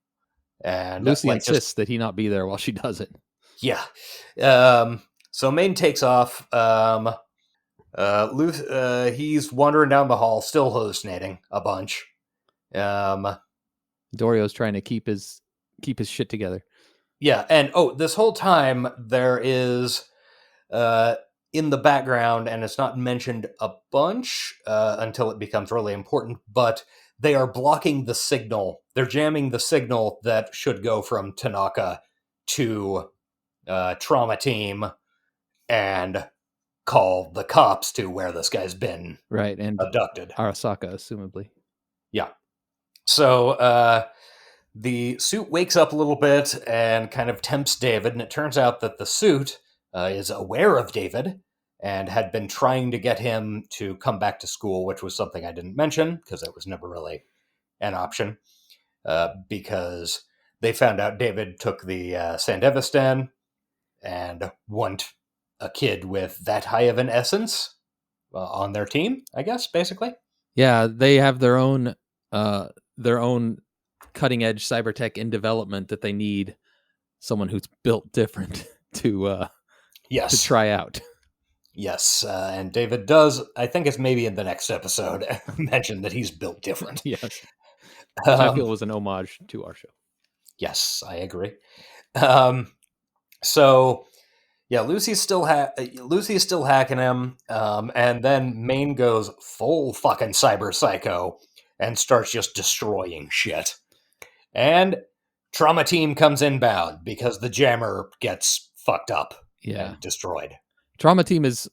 And Lucy insists that he not be there while she does it. Yeah. So Maine takes off. He's wandering down the hall, still hallucinating a bunch. Dorio's trying to keep his shit together. Yeah, and this whole time there is in the background, and it's not mentioned a bunch until it becomes really important, but they are blocking the signal. They're jamming the signal that should go from Tanaka to Trauma Team and call the cops to where this guy's been and abducted. Arasaka, assumably. Yeah. So the suit wakes up a little bit and kind of tempts David, and it turns out that the suit is aware of David and had been trying to get him to come back to school, which was something I didn't mention because it was never really an option, because they found out David took the Sandevistan and want a kid with that high of an essence on their team, I guess, basically. Yeah, they have their own cutting edge cyber tech in development that they need someone who's built different to try out. Yes, and David does, I think it's maybe in the next episode, mention that he's built different. Yes. Which I feel was an homage to our show. Yes, I agree. So, yeah, Lucy's still hacking him, and then Maine goes full fucking cyber psycho and starts just destroying shit. And Trauma Team comes inbound because the jammer gets fucked up and destroyed. Trauma Team is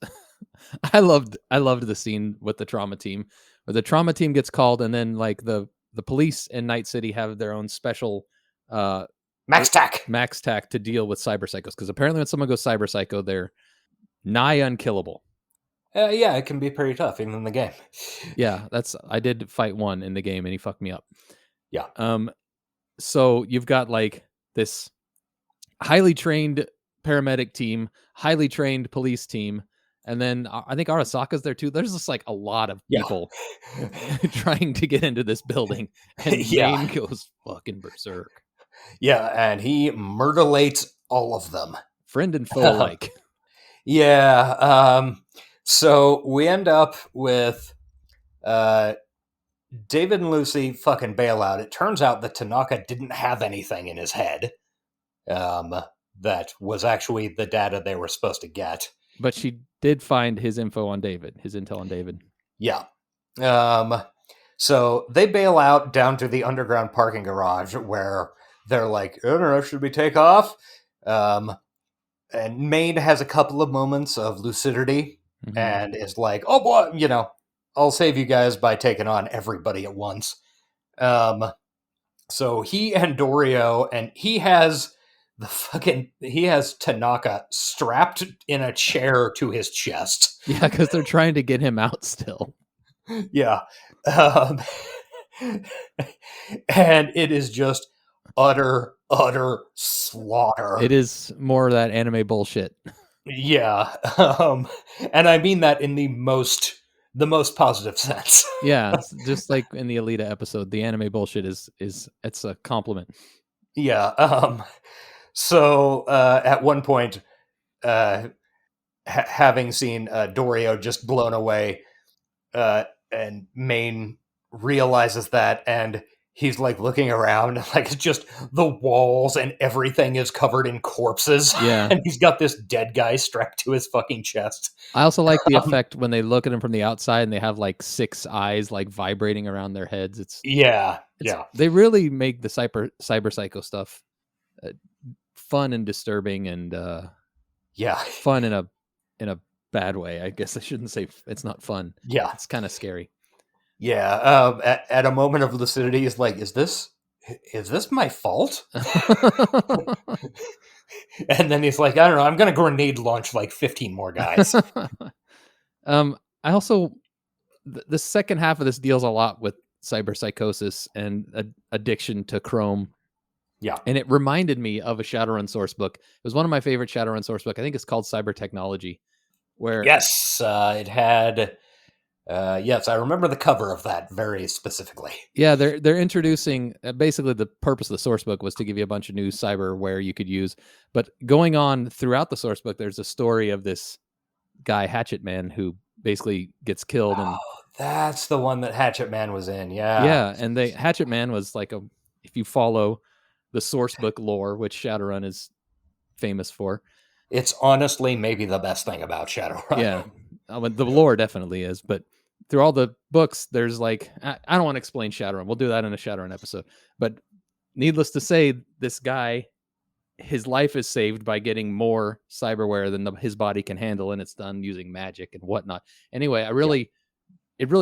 I loved the scene with the Trauma Team where the Trauma Team gets called, and then like the police in Night City have their own special Max tack to deal with cyber psychos, because apparently when someone goes cyber psycho, they're nigh unkillable. Yeah, it can be pretty tough even in the game. Yeah, I did fight one in the game and he fucked me up. Yeah. So you've got like this highly trained paramedic team, highly trained police team, and then I think Arasaka's there too. There's just like a lot of people trying to get into this building, and Maine goes fucking berserk. Yeah, and he murderlates all of them. Friend and foe alike. Yeah. So we end up with David and Lucy fucking bail out. It turns out that Tanaka didn't have anything in his head that was actually the data they were supposed to get. But she did find his info on David, his intel on David. Yeah. So they bail out down to the underground parking garage where they're like, I don't know, should we take off? And Maine has a couple of moments of lucidity and is like, oh boy, I'll save you guys by taking on everybody at once. So he and Dorio, and he has Tanaka strapped in a chair to his chest. Yeah, because they're trying to get him out still. Yeah. And it is just utter slaughter. It is more of that anime bullshit. Yeah. And I mean that in the most positive sense. Yeah, just like in the Alita episode, the anime bullshit is it's a compliment. Yeah. So at one point, having seen Dorio just blown away, and Maine realizes that, and he's like looking around, like it's just the walls and everything is covered in corpses. Yeah. And he's got this dead guy strapped to his fucking chest. I also like the effect when they look at him from the outside and they have like 6 eyes like vibrating around their heads. It's They really make the cyber psycho stuff fun and disturbing and fun in a bad way. I guess I shouldn't say it's not fun. Yeah, it's kind of scary. Yeah, at a moment of lucidity, he's like, "Is this my fault?" And then he's like, "I don't know. I'm gonna grenade launch like 15 more guys." I also the second half of this deals a lot with cyberpsychosis and addiction to Chrome. Yeah, and it reminded me of a Shadowrun source book. It was one of my favorite Shadowrun source book. I think it's called Cyber Technology. Where it had. Yes, I remember the cover of that very specifically. Yeah, they're introducing basically the purpose of the source book was to give you a bunch of new cyberware you could use. But going on throughout the source book, there's a story of this guy Hatchet Man who basically gets killed. And that's the one that Hatchet Man was in. Yeah, yeah, and Hatchet Man was like if you follow the source book lore, which Shadowrun is famous for. It's honestly maybe the best thing about Shadowrun. Yeah, the lore definitely is, but through all the books, there's like, I don't want to explain Shadowrun. We'll do that in a Shadowrun episode. But needless to say, this guy, his life is saved by getting more cyberware than his body can handle, and it's done using magic and whatnot. Anyway, it really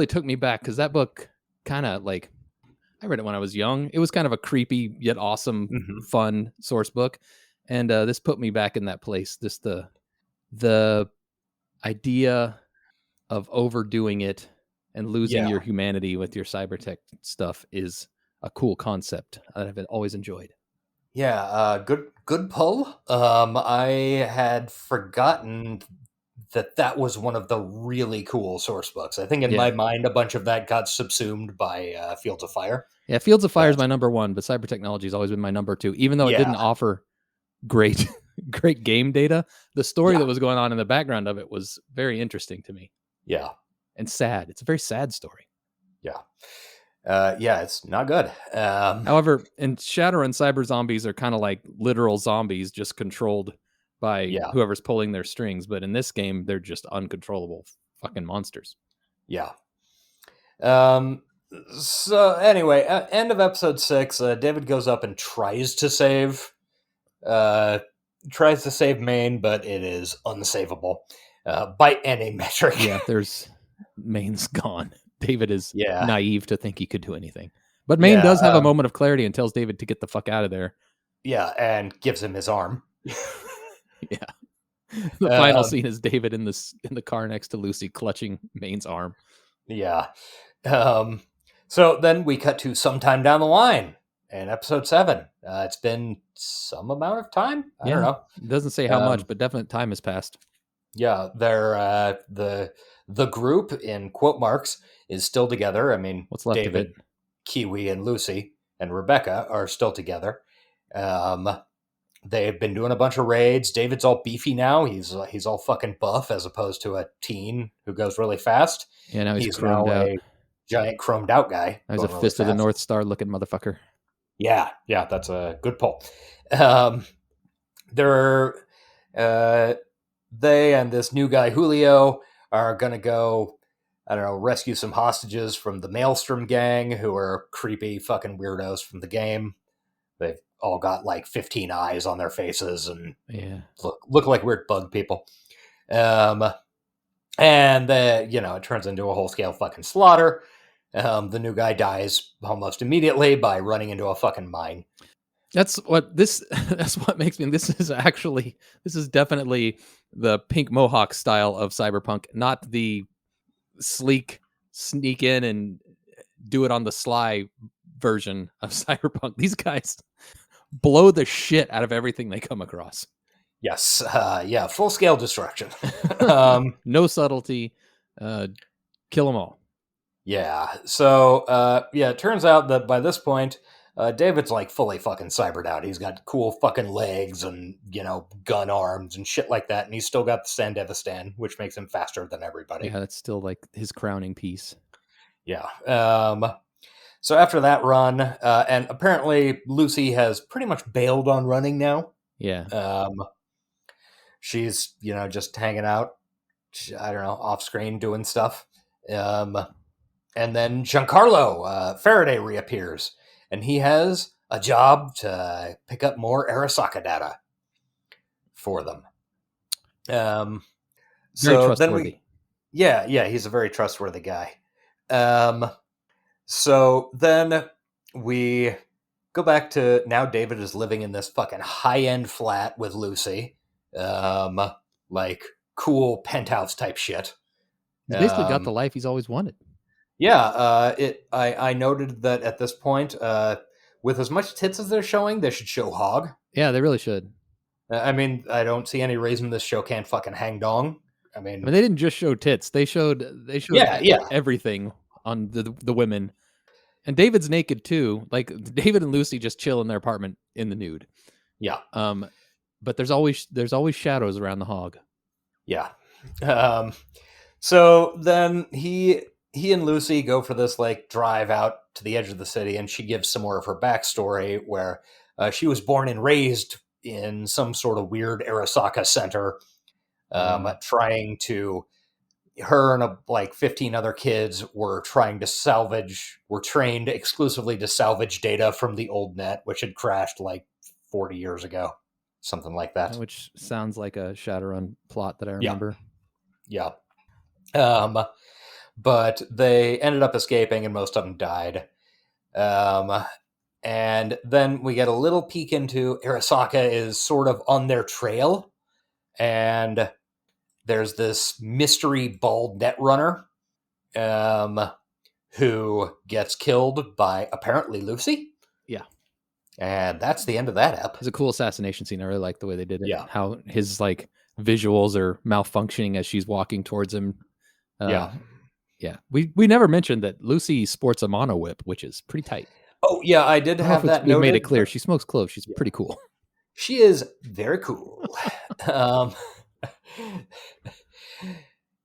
took me back because that book kind of like, I read it when I was young. It was kind of a creepy yet awesome, fun source book. And this put me back in that place. Just the idea of overdoing it and losing your humanity with your cybertech stuff is a cool concept that I've always enjoyed. Yeah, good pull. I had forgotten that was one of the really cool source books. I think in my mind, a bunch of that got subsumed by Fields of Fire. Yeah, Fields of Fire is my number one, but Cyber Technology has always been my number two, even though it didn't offer great game data. The story that was going on in the background of it was very interesting to me. Yeah. And sad. It's a very sad story. Yeah. It's not good. However, in Shadowrun, cyber zombies are kind of like literal zombies, just controlled by whoever's pulling their strings. But in this game, they're just uncontrollable fucking monsters. Yeah. So anyway, end of episode 6, David goes up and tries to save Maine, but it is unsavable by any metric. Yeah, Maine's gone. David is naive to think he could do anything. But Maine does have a moment of clarity and tells David to get the fuck out of there. Yeah, and gives him his arm. The final scene is David in the car next to Lucy clutching Maine's arm. Yeah. So then we cut to sometime down the line in episode 7. It's been some amount of time. I don't know. It doesn't say how much, but definite time has passed. Yeah, they're the group in quote marks is still together. I mean, what's left David, of it? Kiwi, and Lucy and Rebecca are still together. They've been doing a bunch of raids. David's all beefy now. He's all fucking buff as opposed to a teen who goes really fast. Yeah, now he's now chromed out. a giant chromed out guy. He's a fist of the North Star looking motherfucker. Yeah, that's a good pull. They and this new guy Julio are gonna go, I don't know, rescue some hostages from the Maelstrom gang, who are creepy fucking weirdos from the game. They've all got like 15 eyes on their faces and look like weird bug people. And it turns into a whole scale fucking slaughter. The new guy dies almost immediately by running into a fucking mine. That's what makes me. This is definitely the pink mohawk style of Cyberpunk, not the sleek sneak in and do it on the sly version of Cyberpunk. These guys blow the shit out of everything they come across. Yes. Full scale destruction. No subtlety. Kill them all. Yeah. So, it turns out that by this point, David's like fully fucking cybered out. He's got cool fucking legs and, gun arms and shit like that. And he's still got the Sandevistan, which makes him faster than everybody. Yeah, that's still like his crowning piece. Yeah. So after that run, and apparently Lucy has pretty much bailed on running now. Yeah. She's, just hanging out, I don't know, off screen doing stuff. And then Giancarlo Faraday reappears, and he has a job to pick up more Arasaka data for them. Very So trustworthy. he's a very trustworthy guy. So then we go back to now David is living in this fucking high-end flat with Lucy. Like cool penthouse type shit. He's basically got the life he's always wanted. Yeah, I noted that at this point, with as much tits as they're showing, they should show hog. Yeah, they really should. I mean, I don't see any reason this show can't fucking hang dong. I mean, they didn't just show tits; they showed everything on the women. And David's naked too. Like David and Lucy just chill in their apartment in the nude. Yeah. But there's always shadows around the hog. Yeah. So then he and Lucy go for this like drive out to the edge of the city, and she gives some more of her backstory where she was born and raised in some sort of weird Arasaka center, trying to. Her and like 15 other kids were trained exclusively to salvage data from the old net, which had crashed like 40 years ago, something like that. Which sounds like a Shadowrun plot that I remember. Yeah. But they ended up escaping, and most of them died. And then we get a little peek into Arasaka is sort of on their trail, and there's this mystery bald netrunner who gets killed by apparently Lucy. Yeah. And that's the end of that ep. It's a cool assassination scene. I really like the way they did it. Yeah. How his like visuals are malfunctioning as she's walking towards him. Yeah. We never mentioned that Lucy sports a mono whip, which is pretty tight. Oh, yeah, I did have that noted. We made it clear. She smokes cloves. She's pretty cool. She is very cool.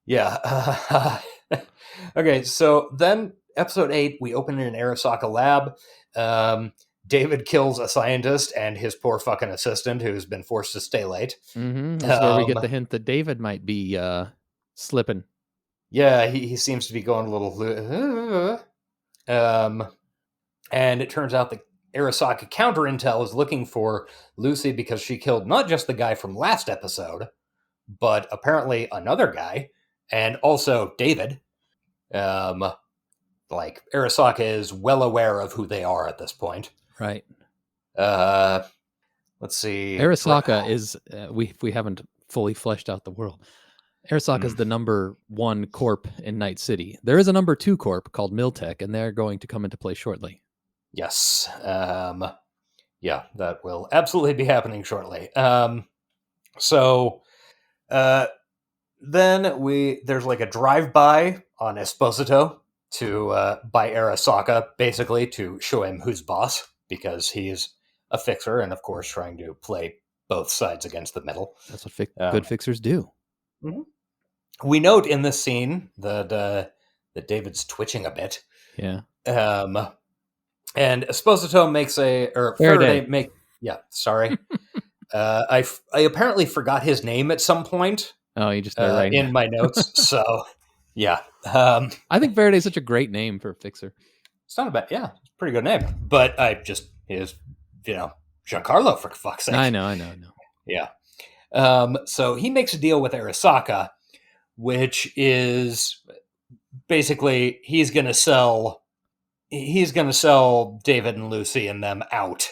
Yeah. Okay, so then episode 8, we open in an Arasaka lab. David kills a scientist and his poor fucking assistant who's been forced to stay late. Mm-hmm. That's where we get the hint that David might be slipping. Yeah, he seems to be going a little... and it turns out that Arasaka counter intel is looking for Lucy because she killed not just the guy from last episode, but apparently another guy, and also David. Like, Arasaka is well aware of who they are at this point. Right. Let's see. Arasaka is, we haven't fully fleshed out the world. Arasaka is the number 1 corp in Night City. There is a number 2 corp called Miltech, and they're going to come into play shortly. Yes. Yeah, that will absolutely be happening shortly. So then there's like a drive-by on Esposito by Arasaka, basically to show him who's boss, because he's a fixer and, of course, trying to play both sides against the middle. That's what good fixers do. Mm-hmm. We note in this scene that David's twitching a bit. Yeah. And Esposito Faraday sorry. I apparently forgot his name at some point. Oh, you just in my notes. So, yeah. I think Faraday's such a great name for a fixer. It's not a bad, it's a pretty good name. But Giancarlo, for fuck's sake. I know. Yeah. So he makes a deal with Arasaka, which is basically he's going to sell David and Lucy and them out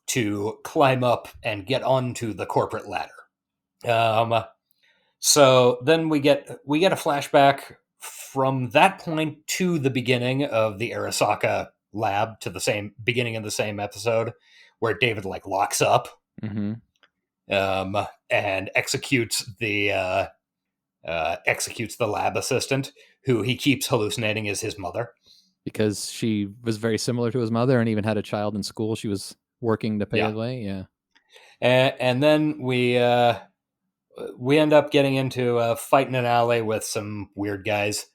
to climb up and get onto the corporate ladder. So then we get a flashback from that point to the beginning of the Arasaka lab, to the same beginning of the same episode, where David like locks up, and executes the lab assistant, who he keeps hallucinating as his mother. because she was very similar to his mother and even had a child in school. She was working to pay Yeah. the way. Yeah. And then we end up getting into a fight in an alley with some weird guys,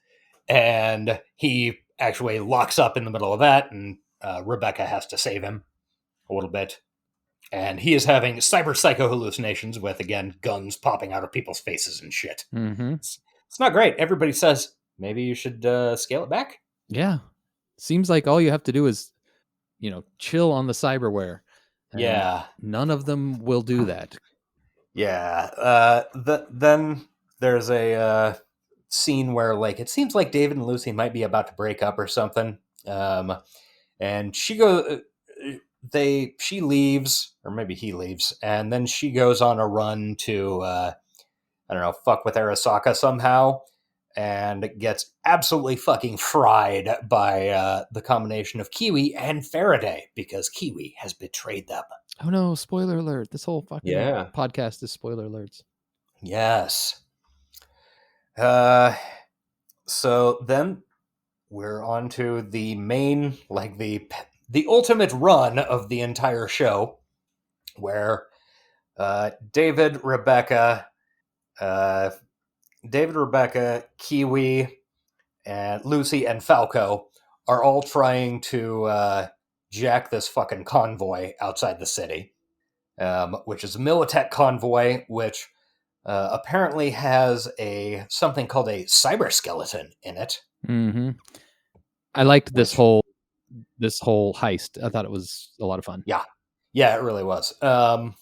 and he actually locks up in the middle of that, and Rebecca has to save him a little bit. And he is having cyber psycho hallucinations with, again, guns popping out of people's faces and shit. Mm-hmm. It's not great. Everybody says, maybe you should scale it back. Yeah. Seems like all you have to do is, chill on the cyberware. And Yeah. none of them will do that. Yeah. Then there's a scene where, like, it seems like David and Lucy might be about to break up or something. And she goes... she leaves, or maybe he leaves, and then she goes on a run to, I don't know, fuck with Arasaka somehow, and gets absolutely fucking fried by the combination of Kiwi and Faraday, because Kiwi has betrayed them. Oh no, spoiler alert. This whole fucking Yeah. podcast is spoiler alerts. Yes. So then we're on to the main, like the ultimate run of the entire show, where David, Rebecca, Kiwi, and Lucy and Falco are all trying to jack this fucking convoy outside the city, which is a Militech convoy, which apparently has something called a cyber skeleton in it. Mm-hmm. I liked this whole heist. I thought it was a lot of fun. Yeah, it really was. So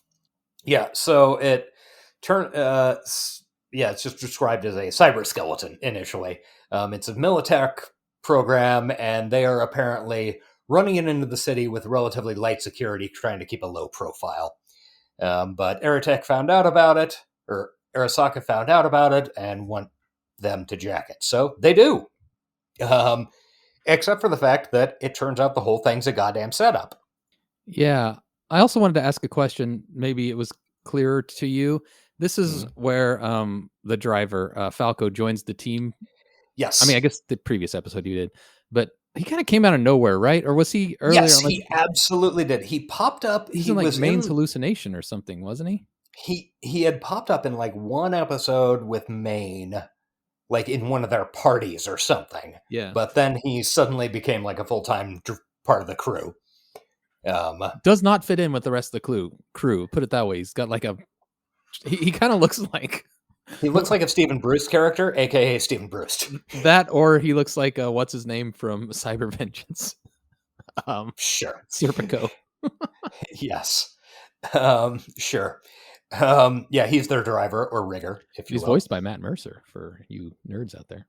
it it's just described as a cyber skeleton initially. It's a Militech program, and they are apparently running it into the city with relatively light security, trying to keep a low profile. But Arasaka found out about it and want them to jack it. So they do. Except for the fact that it turns out the whole thing's a goddamn setup. Yeah. I also wanted to ask a question. Maybe it was clearer to you. This is where the driver, Falco, joins the team. Yes. I mean, I guess the previous episode you did, but he kind of came out of nowhere, right? Or was he earlier? Yes, he absolutely did. He popped up. He was in Maine's hallucination or something, wasn't he? He had popped up in like one episode with Maine, like in one of their parties or something. Yeah. But then he suddenly became like a full-time part of the crew. Does not fit in with the rest of the crew. Put it that way. He's got like he kind of looks like... He looks like a Stephen Bruce character, a.k.a. Stephen Bruce. That, or he looks like, what's his name from Cyber Vengeance? Sure. Serpico. Yes. Sure. He's their driver, or rigger, if you will. He's voiced by Matt Mercer, for you nerds out there.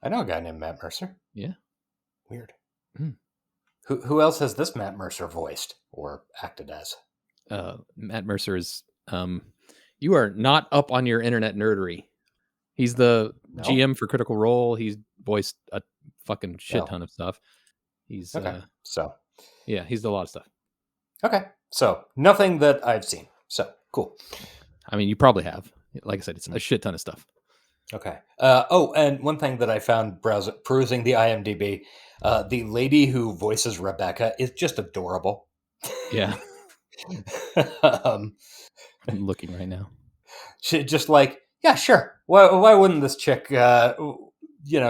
I know a guy named Matt Mercer. Yeah. Weird. Who else has this Matt Mercer voiced or acted as? Matt Mercer is... you are not up on your internet nerdery. He's the GM for Critical Role. He's voiced a fucking shit ton of stuff. He's okay. Yeah, he's a lot of stuff. Okay. So nothing that I've seen. So cool. I mean, you probably have. Like I said, it's a shit ton of stuff. Okay. And one thing that I found perusing the IMDb, the lady who voices Rebecca is just adorable. Yeah. I'm looking right now. She just like, yeah, sure. Why wouldn't this chick?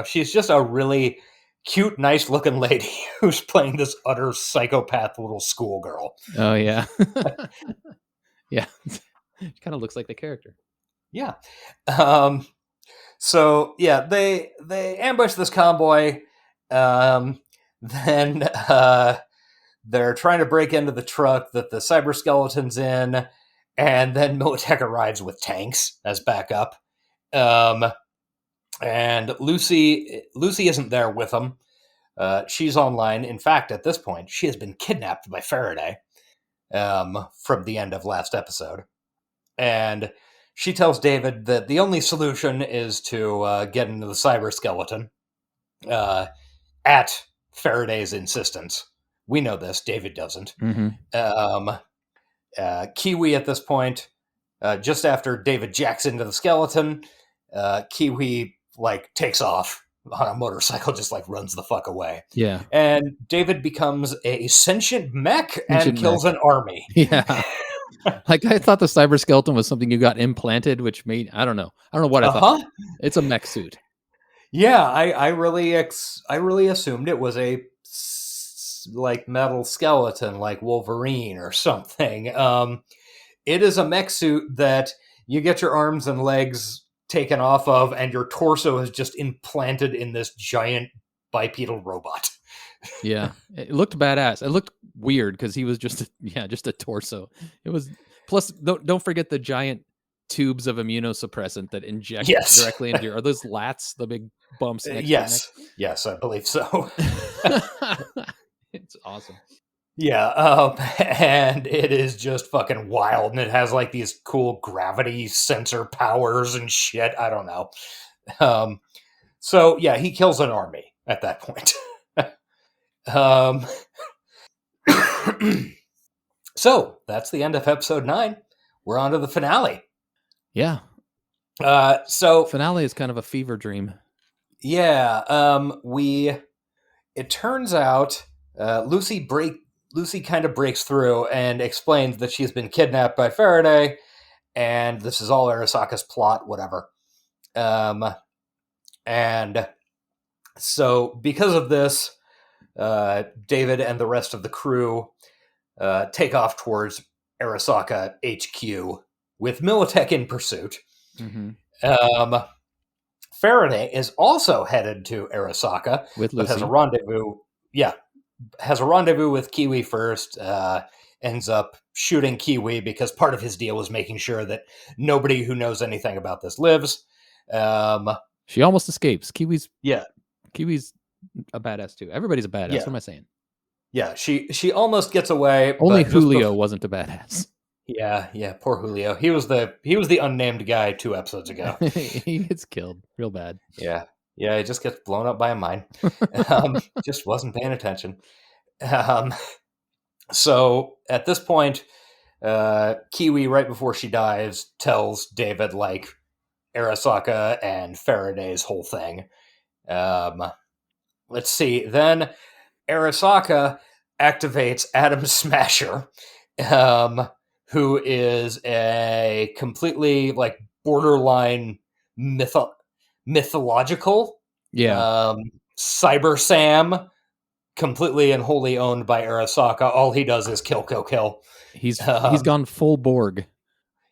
She's just a really cute, nice looking lady who's playing this utter psychopath little schoolgirl. Oh yeah, yeah. She kind of looks like the character. Yeah. So yeah, they ambush this convoy. Then they're trying to break into the truck that the cyber skeleton's in. And then Militech arrives with tanks as backup. And Lucy isn't there with them. She's online. In fact, at this point, she has been kidnapped by Faraday from the end of last episode. And she tells David that the only solution is to get into the cyber skeleton at Faraday's insistence. We know this. David doesn't. Mm-hmm. Kiwi at this point, just after David jacks into the skeleton, Kiwi like takes off on a motorcycle just like runs the fuck away. Yeah. And David becomes a sentient mech and Sentient kills mech. an army. Yeah. Like I thought the cyber skeleton was something you got implanted, which made I don't know what I thought. It's a mech suit. Yeah, I really assumed it was a like metal skeleton, like Wolverine or something. It is a mech suit that you get your arms and legs taken off of, and your torso is just implanted in this giant bipedal robot. Yeah, it looked badass. It looked weird because he was just a torso. It was plus don't forget the giant tubes of immunosuppressant that inject directly into are those lats, the big bumps next to your neck? Yes, I believe so. It's awesome. Yeah, and it is just fucking wild, and it has like these cool gravity sensor powers and shit. I don't know. So yeah, he kills an army at that point. So that's the end of episode 9. We're on to the finale. Yeah. So finale is kind of a fever dream. Yeah. It turns out Lucy kind of breaks through and explains that she's been kidnapped by Faraday, and this is all Arasaka's plot, whatever. And so because of this, David and the rest of the crew take off towards Arasaka HQ with Militech in pursuit. Mm-hmm. Faraday is also headed to Arasaka with Lucy. But has a rendezvous. Yeah, has a rendezvous with Kiwi first. Ends up shooting Kiwi because part of his deal was making sure that nobody who knows anything about this lives. She almost escapes. Kiwi's a badass too. Everybody's a badass. Yeah. What am I saying? Yeah, she almost gets away. Only Julio wasn't a badass. Yeah, poor Julio. He was the unnamed guy 2 episodes ago. He gets killed real bad. Yeah, he just gets blown up by a mine. Just wasn't paying attention. So at this point, Kiwi, right before she dies, tells David like Arasaka and Faraday's whole thing. Let's see. Then Arasaka activates Atom Smasher, who is a completely like borderline mythological, Cyber Sam, completely and wholly owned by Arasaka. All he does is kill. He's gone full Borg.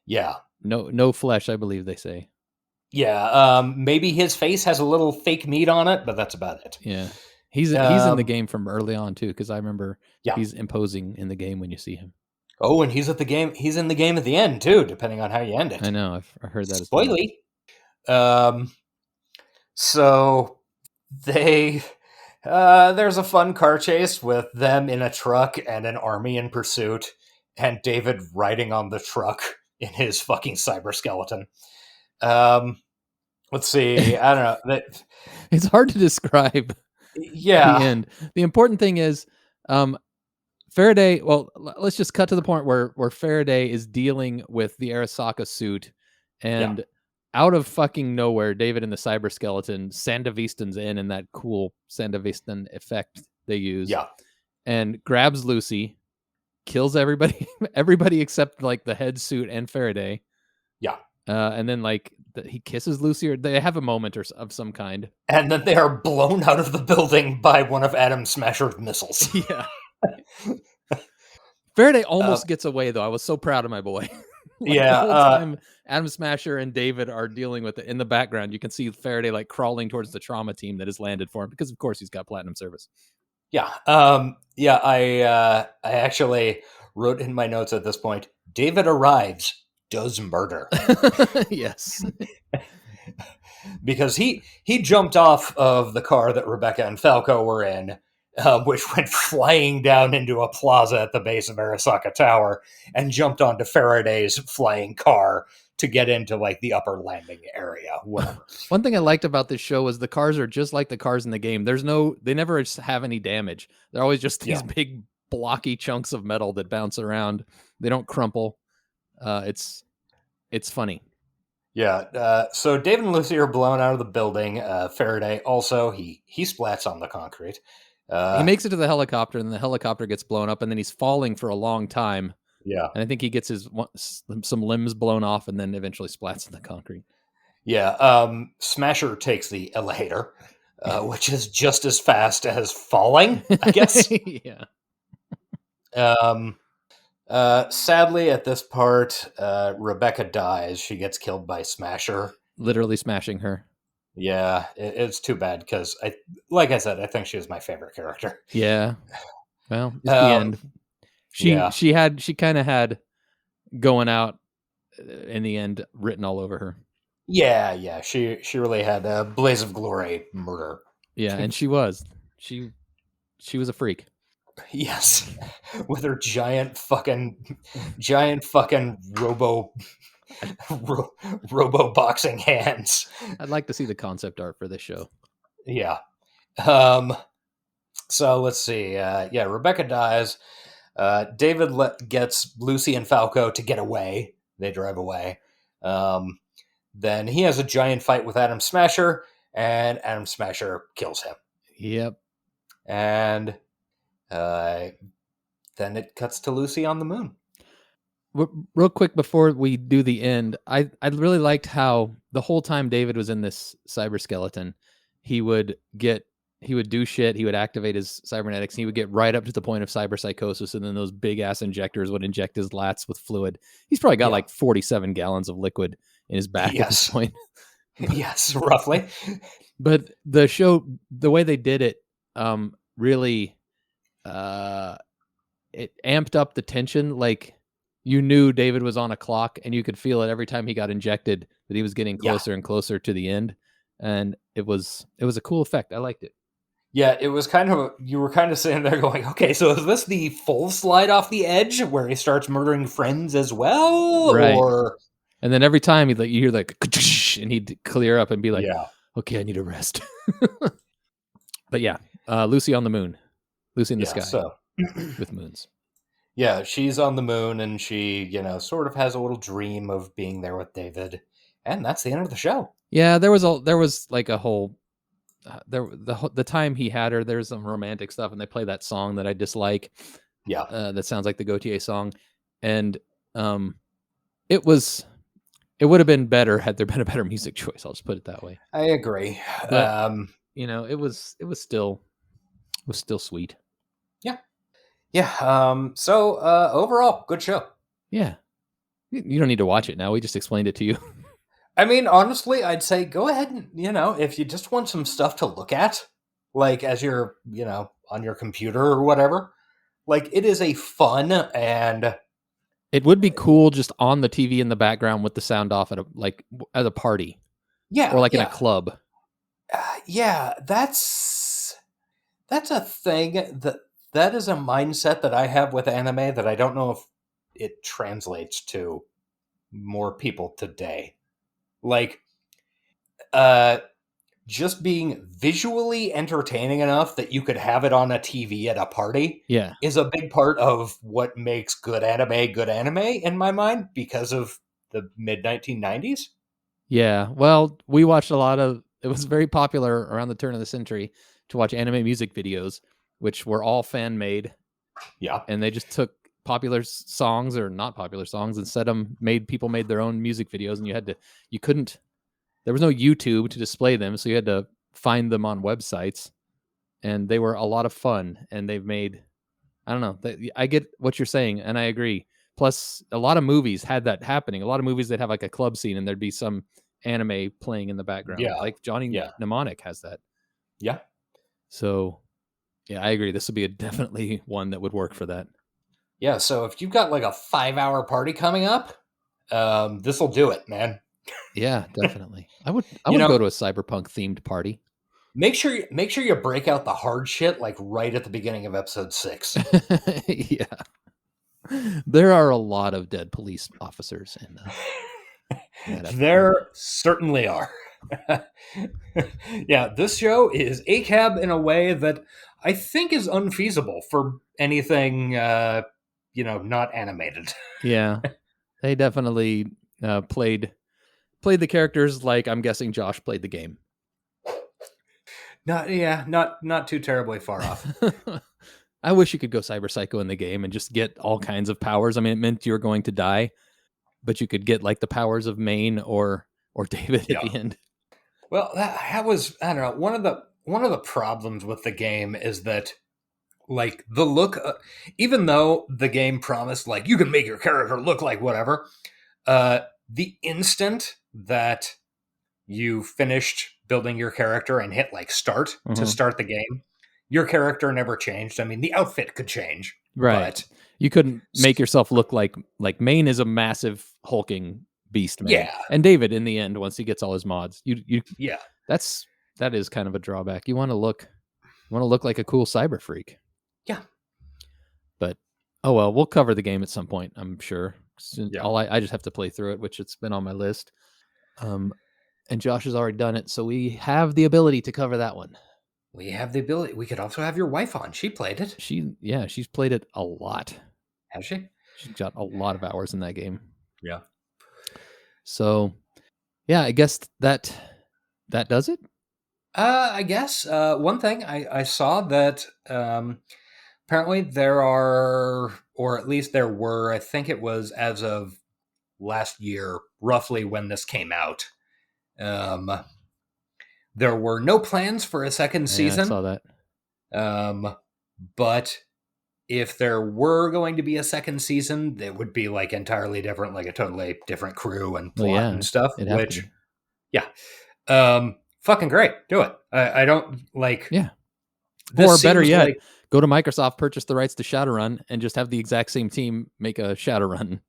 Yeah. No flesh, I believe they say. Yeah. Maybe his face has a little fake meat on it, but that's about it. Yeah. He's in the game from early on too, because I remember he's imposing in the game when you see him. Oh, and he's in the game at the end too, depending on how you end it. I know, I've heard that. Spoily. So they there's a fun car chase with them in a truck and an army in pursuit, and David riding on the truck in his fucking cyber skeleton. Let's see. I don't know. It's hard to describe. Yeah. The end. The important thing is, Faraday. Well, let's just cut to the point where Faraday is dealing with the Arasaka suit, and out of fucking nowhere, David and the cyber skeleton Sandevistan's in that cool Sandevistan effect they use. Yeah. And grabs Lucy, kills everybody except like the head suit and Faraday. Yeah. And then like he kisses Lucy, or they have a moment of some kind. And then they are blown out of the building by one of Atom Smasher's missiles. Yeah. Faraday almost gets away though. I was so proud of my boy. The whole time Atom Smasher and David are dealing with it. In the background, you can see Faraday like crawling towards the trauma team that has landed for him, because of course he's got platinum service. Yeah. I actually wrote in my notes at this point, David arrives, does murder. Yes. Because he jumped off of the car that Rebecca and Falco were in, which went flying down into a plaza at the base of Arasaka Tower, and jumped onto Faraday's flying car to get into like the upper landing area. Whatever. One thing I liked about this show was the cars are just like the cars in the game. They never have any damage. They're always just these big blocky chunks of metal that bounce around. They don't crumple. It's funny. Yeah. So Dave and Lucy are blown out of the building. Faraday also, he splats on the concrete. He makes it to the helicopter, and the helicopter gets blown up, and then he's falling for a long time. Yeah. And I think he gets some limbs blown off, and then eventually splats in the concrete. Yeah. Smasher takes the elevator, which is just as fast as falling, I guess. Yeah. Sadly, at this part, Rebecca dies. She gets killed by Smasher. Literally smashing her. Yeah, it's too bad because like I said, I think she was my favorite character. Yeah. Well, it's the end. She kind of had going out in the end written all over her. Yeah. She really had a blaze of glory murder. Yeah, and she was a freak. Yes, with her giant fucking robo boxing hands. I'd like to see the concept art for this show. Yeah. So let's see. Yeah, Rebecca dies. David gets Lucy and Falco to get away. They drive away. Then he has a giant fight with Adam Smasher, and Adam Smasher kills him. Yep. And then it cuts to Lucy on the moon. Real quick before we do the end, I really liked how the whole time David was in this cyber skeleton, he would do shit, he would activate his cybernetics, and he would get right up to the point of cyber psychosis, and then those big ass injectors would inject his lats with fluid. He's probably got like 47 gallons of liquid in his back at this point. Yes, roughly. But the show, the way they did it, really it amped up the tension. Like, you knew David was on a clock, and you could feel it every time he got injected that he was getting closer and closer to the end. And it was a cool effect. I liked it. Yeah, it was you were kind of sitting there going, okay, so is this the full slide off the edge where he starts murdering friends as well? Right. Or... And then every time you hear like, and he'd clear up and be like, yeah, okay, I need a rest. But yeah, Lucy on the moon. Lucy in the sky with moons. Yeah, she's on the moon, and she, sort of has a little dream of being there with David, and that's the end of the show. Yeah, there was like a whole the time he had her. There's some romantic stuff, and they play that song that I dislike. Yeah, that sounds like the Gautier song, and it would have been better had there been a better music choice. I'll just put it that way. I agree. But, it was still sweet. Yeah. So overall, good show. Yeah. You don't need to watch it now. We just explained it to you. I mean, honestly, I'd say go ahead and, if you just want some stuff to look at, like as you're, on your computer or whatever, like it is a fun, and it would be cool just on the TV in the background with the sound off at a party. Yeah. Or in a club. Yeah, that's a thing that is a mindset that I have with anime that I don't know if it translates to more people today. Like, just being visually entertaining enough that you could have it on a TV at a party is a big part of what makes good anime in my mind, because of the mid-1990s. Yeah, well, we watched it was very popular around the turn of the century to watch anime music videos, which were all fan-made. Yeah. And they just took popular songs or not popular songs and people made their own music videos, and there was no YouTube to display them, so you had to find them on websites, and they were a lot of fun, and they've made, I don't know, I get what you're saying, and I agree. Plus, a lot of movies had that happening. A lot of movies that have like a club scene, and there'd be some anime playing in the background. Yeah. Like Johnny Mnemonic has that. Yeah. So, yeah, I agree. This would be definitely one that would work for that. Yeah, so if you've got like a 5-hour party coming up, this will do it, man. Yeah, definitely. I would go to a cyberpunk themed party. Make sure you break out the hard shit like right at the beginning of episode 6. Yeah. There are a lot of dead police officers in there certainly are. Yeah, this show is ACAB in a way that I think is unfeasible for anything not animated. Yeah. They definitely played played the characters like I'm guessing Josh played the game. Not too terribly far off. I wish you could go Cyber Psycho in the game and just get all kinds of powers. I mean, it meant you were going to die, but you could get like the powers of Maine or David at the end. Well, that was, I don't know, one of the problems with the game is that, like, the look, even though the game promised, like, you can make your character look like whatever, the instant that you finished building your character and hit, like, start to start the game, your character never changed. I mean, the outfit could change. Right. But you couldn't make yourself look like Maine is a massive hulking beast man. Yeah. And David in the end, once he gets all his mods, yeah. that is kind of a drawback. You want to look like a cool cyber freak. Yeah. But oh well, we'll cover the game at some point, I'm sure. Yeah. I just have to play through it, which it's been on my list. And Josh has already done it, so we have the ability to cover that one. We have the ability. We could also have your wife on. She played it. She's played it a lot. Has she? She's got a lot of hours in that game. Yeah. So, yeah, I guess that does it. I guess one thing I saw that apparently there are, or at least there were, I think it was as of last year, roughly when this came out. There were no plans for a second season. I saw that. But if there were going to be a second season, it would be like entirely different, like a totally different crew and plot and stuff. Which, fucking great. Do it. I don't like. Yeah. Or better yet, go to Microsoft, purchase the rights to Shadowrun, and just have the exact same team make a Shadowrun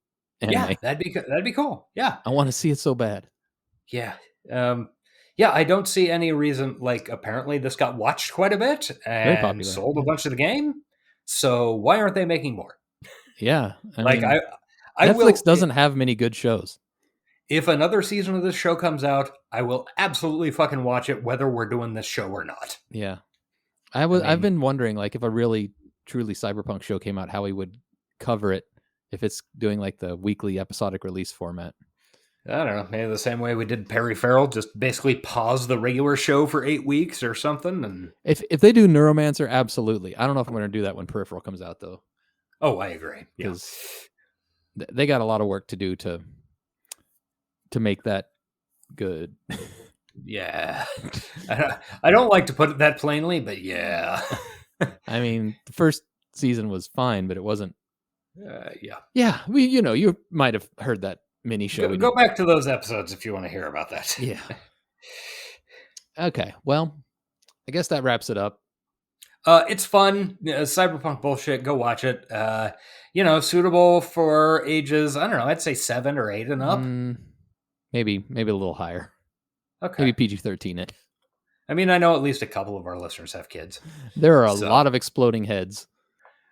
anime. Yeah, that'd be cool. Yeah, I want to see it so bad. Yeah. Yeah, I don't see any reason. Like, apparently this got watched quite a bit and sold a bunch of the game. So why aren't they making more? Yeah, Netflix doesn't have many good shows. If another season of this show comes out, I will absolutely fucking watch it, whether we're doing this show or not. Yeah, I've been wondering, like, if a really truly Cyberpunk show came out, how we would cover it if it's doing like the weekly episodic release format. I don't know, maybe the same way we did Perry Farrell, just basically pause the regular show for 8 weeks or something. And if they do Neuromancer, absolutely. I don't know if I'm going to do that when Peripheral comes out, though. Oh, I agree. Because they got a lot of work to do to make that good. Yeah. I don't like to put it that plainly, but yeah. I mean, the first season was fine, but it wasn't. Yeah. Yeah, you might have heard that mini show. Go back to those episodes if you want to hear about that. Yeah. Okay, well, I guess that wraps it up. It's fun. Cyberpunk bullshit. Go watch it. Suitable for ages, I don't know, I'd say 7 or 8 and up. Maybe a little higher. Okay. Maybe PG-13 it. I mean, I know at least a couple of our listeners have kids. There are a lot of exploding heads.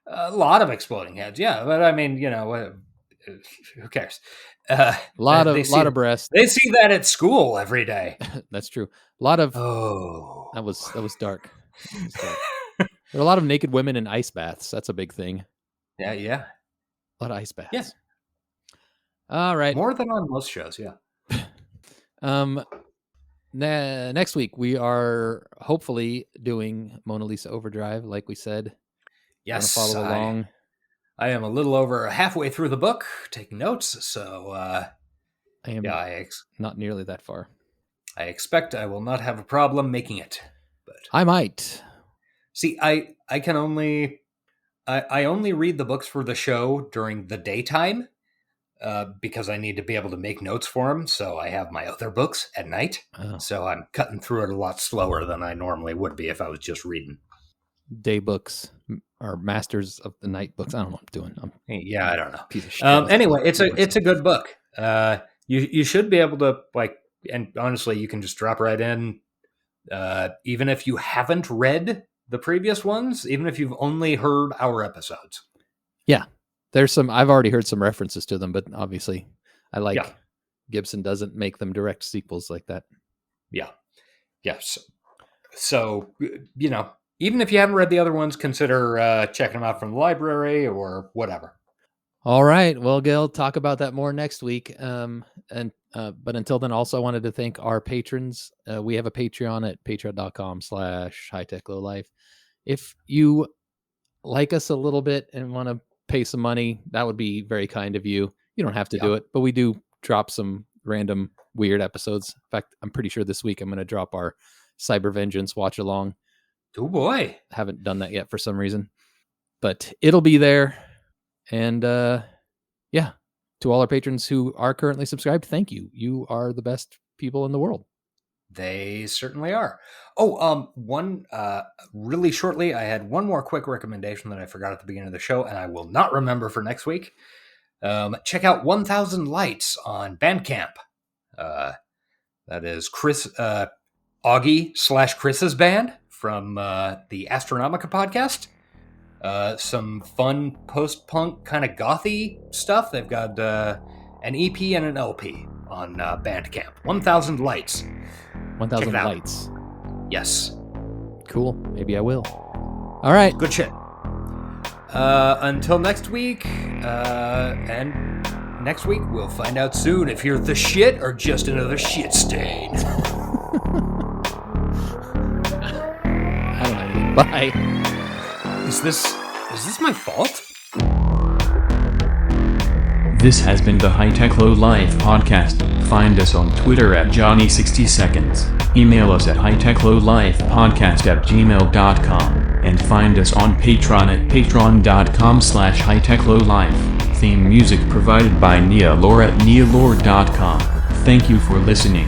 A lot of exploding heads, yeah. But I mean, who cares? A lot of breasts. They see that at school every day. That's true. A lot of that was dark. There are a lot of naked women in ice baths. That's a big thing. Yeah. A lot of ice baths. Yeah. All right. More than on most shows, yeah. Next week we are hopefully doing Mona Lisa Overdrive, like we said. Yes. Follow along. I am a little over halfway through the book, taking notes, so I am not nearly that far. I expect I will not have a problem making it. But I might. See, I can only I only read the books for the show during the daytime because I need to be able to make notes for them, so I have my other books at night. Oh. So I'm cutting through it a lot slower than I normally would be if I was just reading. Day books or Masters of the Night books. I don't know what I'm doing. Yeah, I don't know. Piece of shit. Anyway, it's a good book. You should be able to, like, and honestly, you can just drop right in. Even if you haven't read the previous ones, even if you've only heard our episodes. Yeah. There's I've already heard some references to them, but obviously I like Gibson doesn't make them direct sequels like that. Yeah. Yes. So, even if you haven't read the other ones, consider checking them out from the library or whatever. All right. Well, Gil, talk about that more next week. But until then, also I wanted to thank our patrons. We have a Patreon at patreon.com/hightechlowlife. If you like us a little bit and want to pay some money, that would be very kind of you. You don't have to do it, but we do drop some random weird episodes. In fact, I'm pretty sure this week I'm going to drop our Cyber Vengeance watch along. Oh boy. Haven't done that yet for some reason, but it'll be there. And yeah, to all our patrons who are currently subscribed, thank you. You are the best people in the world. They certainly are. Oh, really shortly, I had one more quick recommendation that I forgot at the beginning of the show, and I will not remember for next week. Check out 1000 Lights on Bandcamp. That is Chris, Augie/Chris's band from the Astronomica podcast. Some fun post-punk kind of gothy stuff. They've got an EP and an LP on Bandcamp. 1000 Lights. 1000 Lights. Yes. Cool. Maybe I will. All right. Good shit. Until next week, and next week we'll find out soon if you're the shit or just another shit stain. I don't know anything. Bye. Is this my fault? This has been the High Tech Low Life podcast. Find us on Twitter at Johnny60seconds. Email us at hightechlowlifepodcast@gmail.com. And find us on Patreon at patreon.com/hightechlowlife. Theme music provided by Nia Lore at nialore.com. Thank you for listening.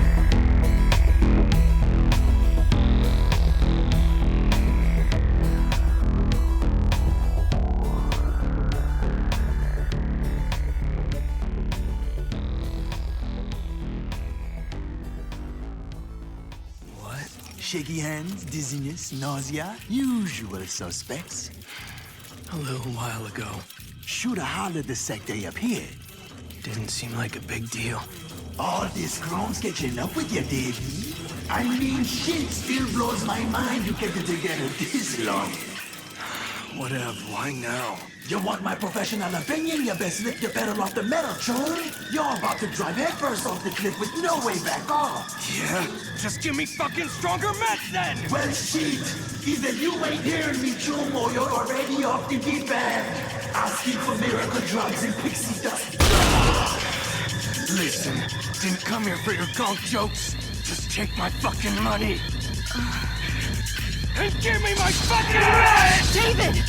Shaky hands, dizziness, nausea, usual suspects. A little while ago. Shoulda hollered the sec they appeared. Didn't seem like a big deal. All this Chrome's catching up with you, Davey. I mean, shit still blows my mind you kept it together this long. Whatever, why now? You want my professional opinion? You best lift the pedal off the metal, chore. You're about to drive headfirst off the cliff with no way back off. Yeah? Just give me fucking stronger meds then! Well, shit. Either you ain't hearing me, choom, or you're already off the deep end. Asking for miracle drugs and pixie dust. Listen, didn't come here for your gonk jokes. Just take my fucking money. And give me my fucking meds! David!